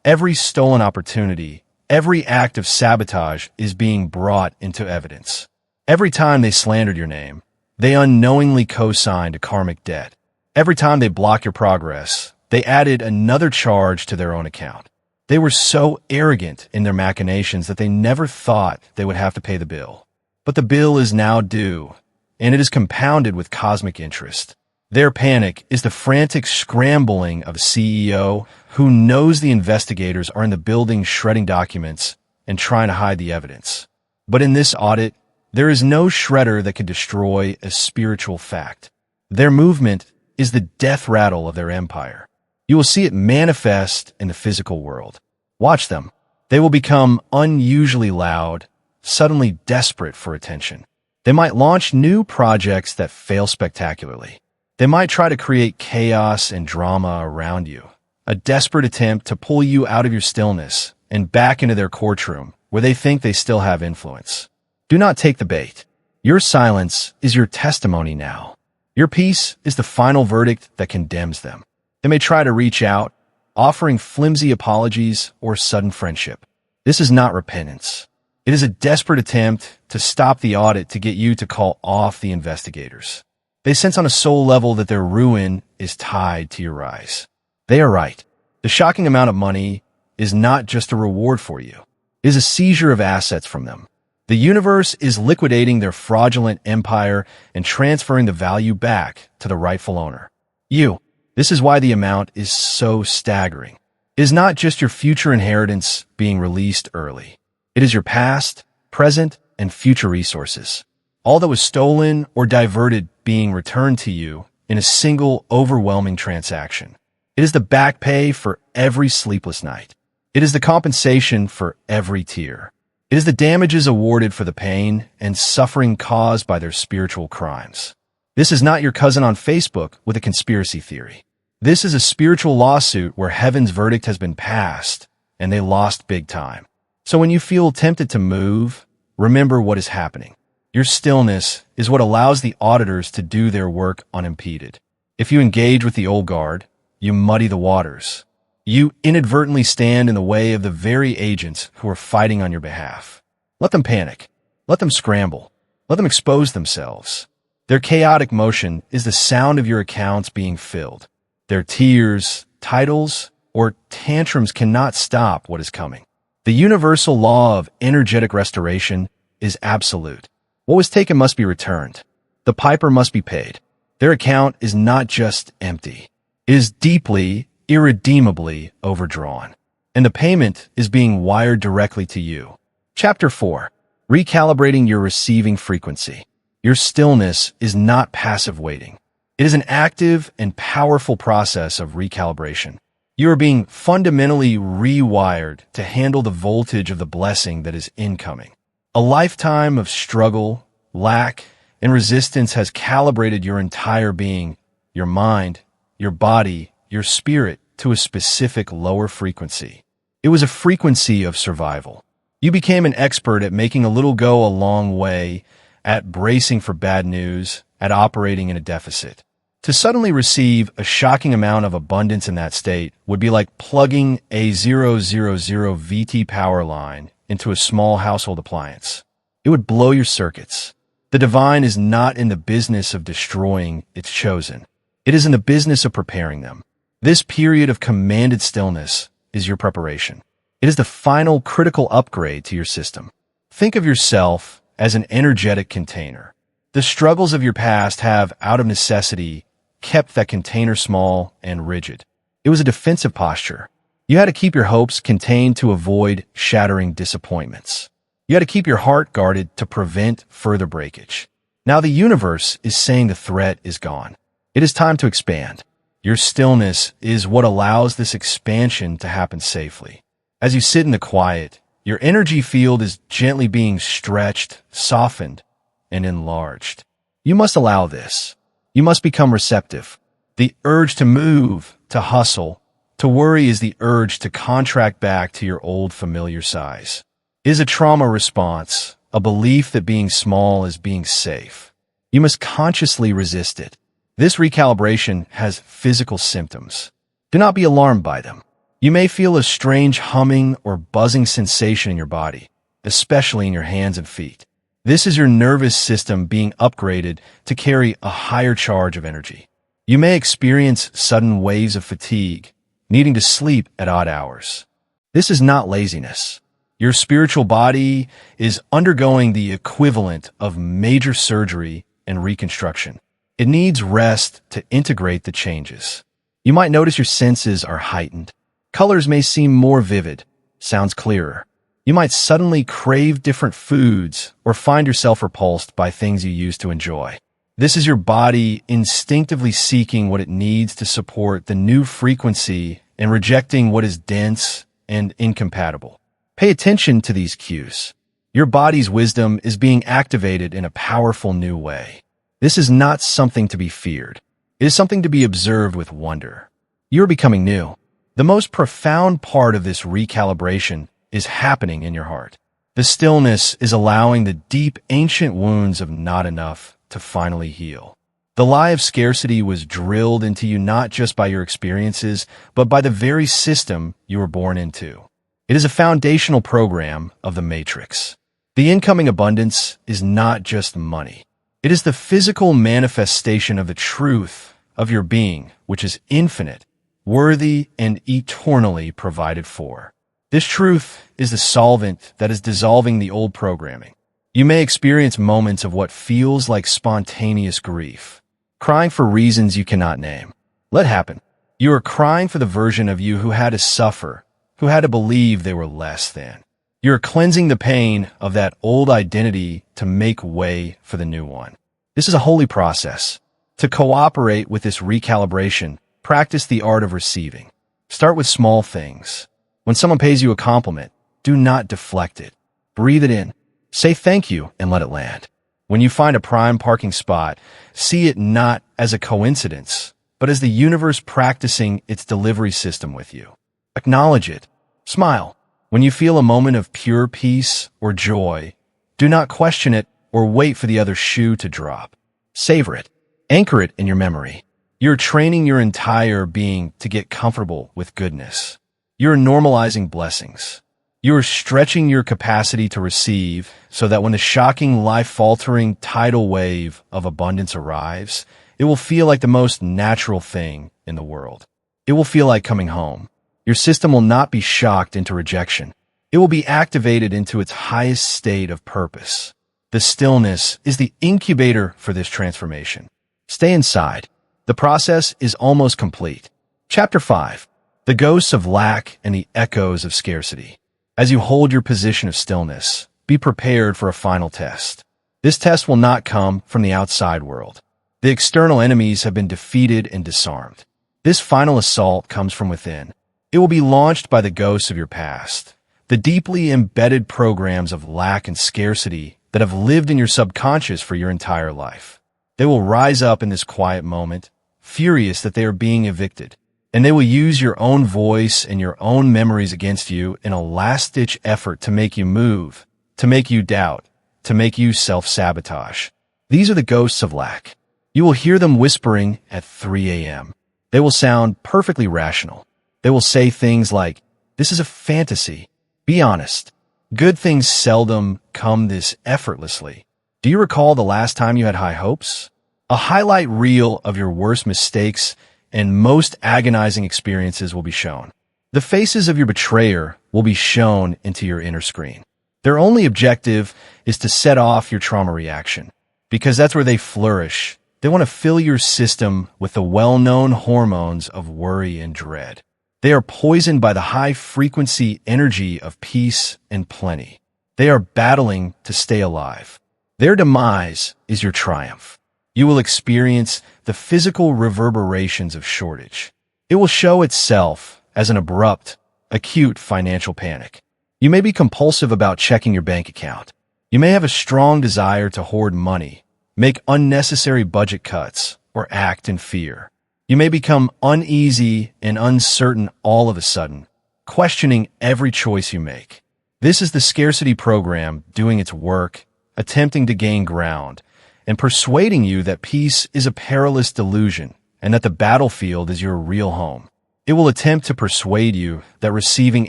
every stolen opportunity, every act of sabotage is being brought into evidence. Every time they slandered your name, they unknowingly co-signed a karmic debt. Every time they block your progress, they added another charge to their own account. They were so arrogant in their machinations that they never thought they would have to pay the bill. But the bill is now due, and it is compounded with cosmic interest. Their panic is the frantic scrambling of a CEO who knows the investigators are in the building shredding documents and trying to hide the evidence. But in this audit, there is no shredder that can destroy a spiritual fact. Their movement is the death rattle of their empire. You will see it manifest in the physical world. Watch them. They will become unusually loud, suddenly desperate for attention. They might launch new projects that fail spectacularly. They might try to create chaos and drama around you, a desperate attempt to pull you out of your stillness and back into their courtroom where they think they still have influence. Do not take the bait. Your silence is your testimony now. Your peace is the final verdict that condemns them. They may try to reach out, offering flimsy apologies or sudden friendship. This is not repentance. It is a desperate attempt to stop the audit to get you to call off the investigators. They sense on a soul level that their ruin is tied to your rise. They are right. The shocking amount of money is not just a reward for you. It is a seizure of assets from them. The universe is liquidating their fraudulent empire and transferring the value back to the rightful owner. You. This is why the amount is so staggering. It is not just your future inheritance being released early. It is your past, present, and future resources. All that was stolen or diverted being returned to you in a single overwhelming transaction. It is the back pay for every sleepless night. It is the compensation for every tear. It is the damages awarded for the pain and suffering caused by their spiritual crimes. This is not your cousin on Facebook with a conspiracy theory. This is a spiritual lawsuit where heaven's verdict has been passed, and they lost big time. So when you feel tempted to move, remember what is happening. Your stillness is what allows the auditors to do their work unimpeded. If you engage with the old guard, you muddy the waters. You inadvertently stand in the way of the very agents who are fighting on your behalf. Let them panic. Let them scramble. Let them expose themselves. Their chaotic motion is the sound of your accounts being filled. Their tears, titles, or tantrums cannot stop what is coming. The universal law of energetic restoration is absolute. What was taken must be returned. The piper must be paid. Their account is not just empty. It is deeply, irredeemably overdrawn. And the payment is being wired directly to you. Chapter 4. Recalibrating your receiving frequency. Your stillness is not passive waiting. It is an active and powerful process of recalibration. You are being fundamentally rewired to handle the voltage of the blessing that is incoming. A lifetime of struggle, lack, and resistance has calibrated your entire being, your mind, your body, your spirit, to a specific lower frequency. It was a frequency of survival. You became an expert at making a little go a long way, at bracing for bad news, at operating in a deficit. To suddenly receive a shocking amount of abundance in that state would be like plugging a 000 VT power line into a small household appliance. It would blow your circuits. The divine is not in the business of destroying its chosen. It is in the business of preparing them. This period of commanded stillness is your preparation. It is the final critical upgrade to your system. Think of yourself as an energetic container. The struggles of your past have, out of necessity, kept that container small and rigid. It was a defensive posture. You had to keep your hopes contained to avoid shattering disappointments. You had to keep your heart guarded to prevent further breakage. Now the universe is saying the threat is gone. It is time to expand. Your stillness is what allows this expansion to happen safely. As you sit in the quiet, your energy field is gently being stretched, softened, and enlarged. You must allow this. You must become receptive. The urge to move, to hustle, to worry is the urge to contract back to your old familiar size. It is a trauma response, a belief that being small is being safe. You must consciously resist it. This recalibration has physical symptoms. Do not be alarmed by them. You may feel a strange humming or buzzing sensation in your body, especially in your hands and feet. This is your nervous system being upgraded to carry a higher charge of energy. You may experience sudden waves of fatigue, needing to sleep at odd hours. This is not laziness. Your spiritual body is undergoing the equivalent of major surgery and reconstruction. It needs rest to integrate the changes. You might notice your senses are heightened. Colors may seem more vivid, sounds clearer. You might suddenly crave different foods or find yourself repulsed by things you used to enjoy. This is your body instinctively seeking what it needs to support the new frequency and rejecting what is dense and incompatible. Pay attention to these cues. Your body's wisdom is being activated in a powerful new way. This is not something to be feared. It is something to be observed with wonder. You are becoming new. The most profound part of this recalibration is happening in your heart. The stillness is allowing the deep, ancient wounds of not enough to finally heal. The lie of scarcity was drilled into you not just by your experiences, but by the very system you were born into. It is a foundational program of the Matrix. The incoming abundance is not just money. It is the physical manifestation of the truth of your being, which is infinite, worthy, and eternally provided for. This truth is the solvent that is dissolving the old programming. You may experience moments of what feels like spontaneous grief, crying for reasons you cannot name. Let happen. You are crying for the version of you who had to suffer, who had to believe they were less than. You are cleansing the pain of that old identity to make way for the new one. This is a holy process. To cooperate with this recalibration, practice the art of receiving. Start with small things. When someone pays you a compliment, do not deflect it. Breathe it in. Say thank you and let it land. When you find a prime parking spot, see it not as a coincidence, but as the universe practicing its delivery system with you. Acknowledge it. Smile. When you feel a moment of pure peace or joy, do not question it or wait for the other shoe to drop. Savor it. Anchor it in your memory. You're training your entire being to get comfortable with goodness. You're normalizing blessings. You're stretching your capacity to receive so that when the shocking, life-altering tidal wave of abundance arrives, it will feel like the most natural thing in the world. It will feel like coming home. Your system will not be shocked into rejection. It will be activated into its highest state of purpose. The stillness is the incubator for this transformation. Stay inside. The process is almost complete. Chapter 5. The Ghosts of Lack and the Echoes of Scarcity. As you hold your position of stillness, be prepared for a final test. This test will not come from the outside world. The external enemies have been defeated and disarmed. This final assault comes from within. It will be launched by the ghosts of your past, the deeply embedded programs of lack and scarcity that have lived in your subconscious for your entire life. They will rise up in this quiet moment, furious that they are being evicted. And they will use your own voice and your own memories against you in a last-ditch effort to make you move, to make you doubt, to make you self-sabotage. These are the ghosts of lack. You will hear them whispering at 3 a.m. They will sound perfectly rational. They will say things like, "This is a fantasy. Be honest. Good things seldom come this effortlessly. Do you recall the last time you had high hopes?" A highlight reel of your worst mistakes and most agonizing experiences will be shown. The faces of your betrayer will be shown into your inner screen. Their only objective is to set off your trauma reaction, because that's where they flourish. They want to fill your system with the well-known hormones of worry and dread. They are poisoned by the high-frequency energy of peace and plenty. They are battling to stay alive. Their demise is your triumph. You will experience the physical reverberations of shortage. It will show itself as an abrupt, acute financial panic. You may be compulsive about checking your bank account. You may have a strong desire to hoard money, make unnecessary budget cuts, or act in fear. You may become uneasy and uncertain all of a sudden, questioning every choice you make. This is the scarcity program doing its work, attempting to gain ground, and persuading you that peace is a perilous delusion and that the battlefield is your real home. It will attempt to persuade you that receiving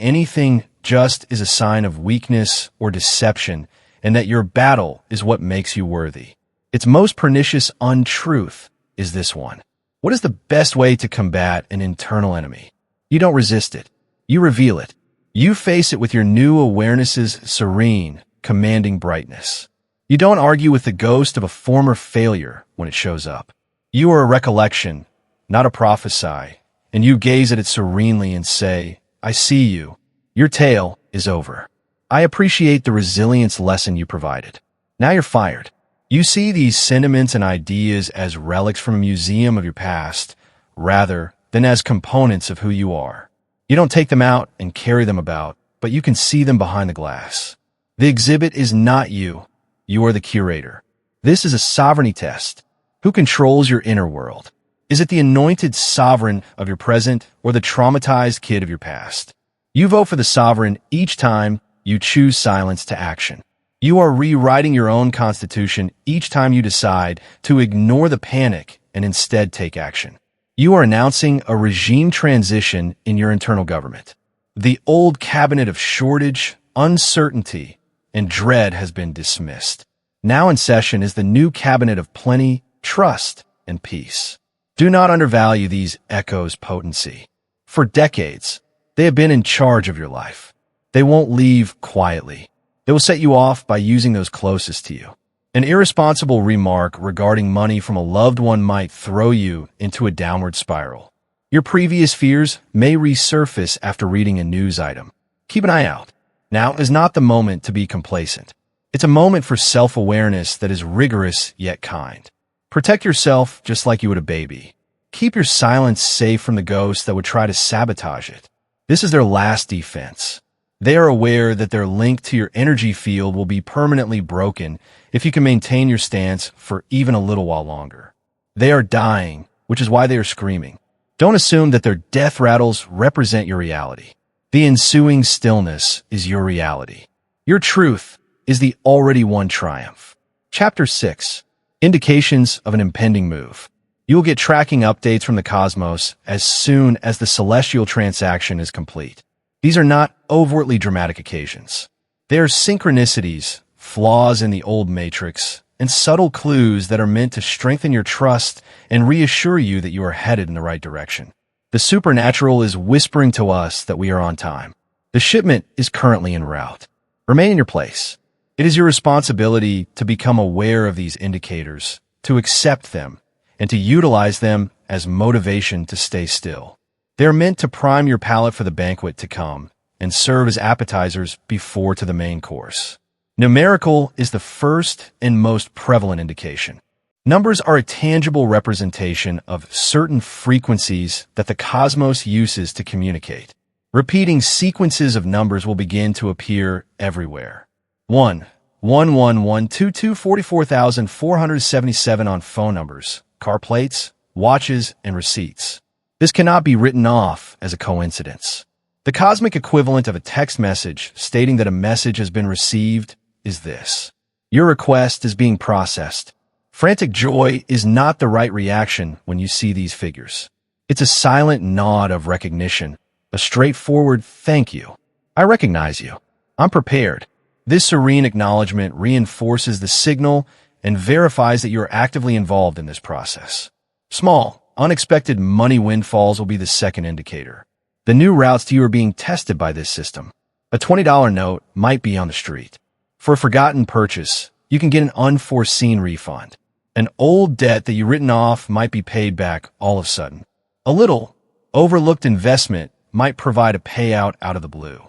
anything just is a sign of weakness or deception and that your battle is what makes you worthy. Its most pernicious untruth is this one. What is the best way to combat an internal enemy? You don't resist it. You reveal it. You face it with your new awareness's serene, commanding brightness. You don't argue with the ghost of a former failure when it shows up. You are a recollection, not a prophecy, and you gaze at it serenely and say, "I see you. Your tale is over. I appreciate the resilience lesson you provided. Now you're fired." You see these sentiments and ideas as relics from a museum of your past, rather than as components of who you are. You don't take them out and carry them about, but you can see them behind the glass. The exhibit is not you. You are the curator. This is a sovereignty test. Who controls your inner world? Is it the anointed sovereign of your present or the traumatized kid of your past? You vote for the sovereign each time you choose silence to action. You are rewriting your own constitution each time you decide to ignore the panic and instead take action. You are announcing a regime transition in your internal government. The old cabinet of shortage, uncertainty, and dread has been dismissed. Now in session is the new cabinet of plenty, trust, and peace. Do not undervalue these echoes' potency. For decades, they have been in charge of your life. They won't leave quietly. They will set you off by using those closest to you. An irresponsible remark regarding money from a loved one might throw you into a downward spiral. Your previous fears may resurface after reading a news item. Keep an eye out. Now is not the moment to be complacent. It's a moment for self-awareness that is rigorous yet kind. Protect yourself just like you would a baby. Keep your silence safe from the ghosts that would try to sabotage it. This is their last defense. They are aware that their link to your energy field will be permanently broken if you can maintain your stance for even a little while longer. They are dying, which is why they are screaming. Don't assume that their death rattles represent your reality. The ensuing stillness is your reality. Your truth is the already won triumph. Chapter 6. Indications of an impending move. You will get tracking updates from the cosmos as soon as the celestial transaction is complete. These are not overtly dramatic occasions. They are synchronicities, flaws in the old matrix, and subtle clues that are meant to strengthen your trust and reassure you that you are headed in the right direction. The supernatural is whispering to us that we are on time. The shipment is currently en route. Remain in your place. It is your responsibility to become aware of these indicators, to accept them, and to utilize them as motivation to stay still. They are meant to prime your palate for the banquet to come and serve as appetizers before to the main course. Numerical is the first and most prevalent indication. Numbers are a tangible representation of certain frequencies that the cosmos uses to communicate. Repeating sequences of numbers will begin to appear everywhere. 1, 1, 1, 1, 2, 2, 44,477 on phone numbers, car plates, watches, and receipts. This cannot be written off as a coincidence. The cosmic equivalent of a text message stating that a message has been received is this: your request is being processed. Frantic joy is not the right reaction when you see these figures. It's a silent nod of recognition, a straightforward thank you. I recognize you. I'm prepared. This serene acknowledgement reinforces the signal and verifies that you are actively involved in this process. Small, unexpected money windfalls will be the second indicator. The new routes to you are being tested by this system. A $20 note might be on the street. For a forgotten purchase, you can get an unforeseen refund. An old debt that you've written off might be paid back all of a sudden. A little, overlooked investment might provide a payout out of the blue.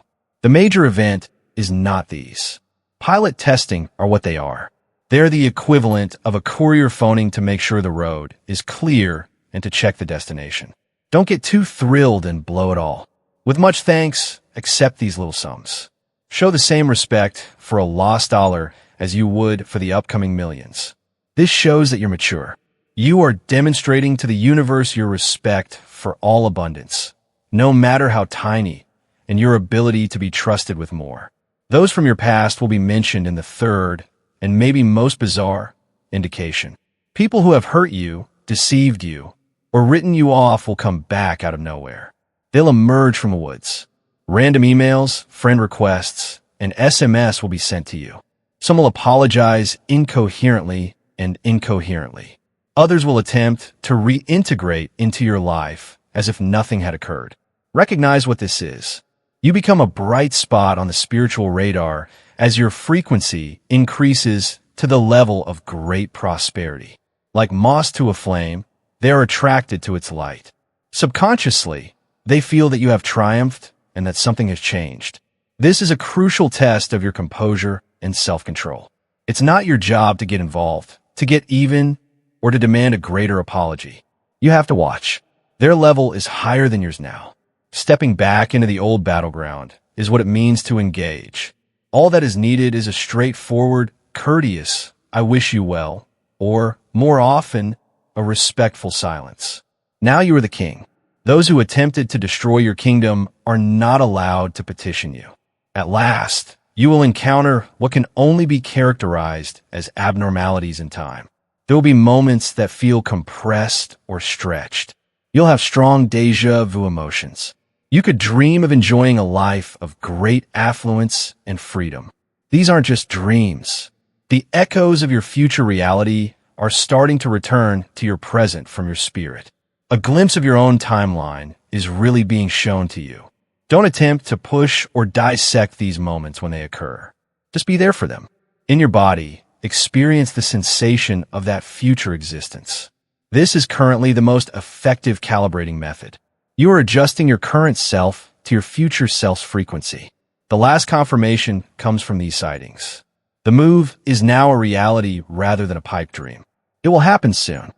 The major event is not these. Pilot testing are what they are. They're the equivalent of a courier phoning to make sure the road is clear and to check the destination. Don't get too thrilled and blow it all. With much thanks, accept these little sums. Show the same respect for a lost dollar as you would for the upcoming millions. This shows that you're mature. You are demonstrating to the universe your respect for all abundance, no matter how tiny, and your ability to be trusted with more. Those from your past will be mentioned in the third, and maybe most bizarre, indication. People who have hurt you, deceived you, or written you off will come back out of nowhere. They'll emerge from the woods. Random emails, friend requests, and SMS will be sent to you. Some will apologize incoherently and incoherently. Others will attempt to reintegrate into your life as if nothing had occurred. Recognize what this is. You become a bright spot on the spiritual radar as your frequency increases to the level of great prosperity. Like moss to a flame, they are attracted to its light. Subconsciously, they feel that you have triumphed and that something has changed. This is a crucial test of your composure and self-control. It's not your job to get involved, to get even, or to demand a greater apology. You have to watch. Their level is higher than yours now. Stepping back into the old battleground is what it means to engage. All that is needed is a straightforward, courteous, I wish you well, or, more often, a respectful silence. Now you are the king. Those who attempted to destroy your kingdom are not allowed to petition you. At last, you will encounter what can only be characterized as abnormalities in time. There will be moments that feel compressed or stretched. You'll have strong déjà vu emotions. You could dream of enjoying a life of great affluence and freedom. These aren't just dreams. The echoes of your future reality are starting to return to your present from your spirit. A glimpse of your own timeline is really being shown to you. Don't attempt to push or dissect these moments when they occur. Just be there for them. In your body, experience the sensation of that future existence. This is currently the most effective calibrating method. You are adjusting your current self to your future self's frequency. The last confirmation comes from these sightings. The move is now a reality rather than a pipe dream. It will happen soon.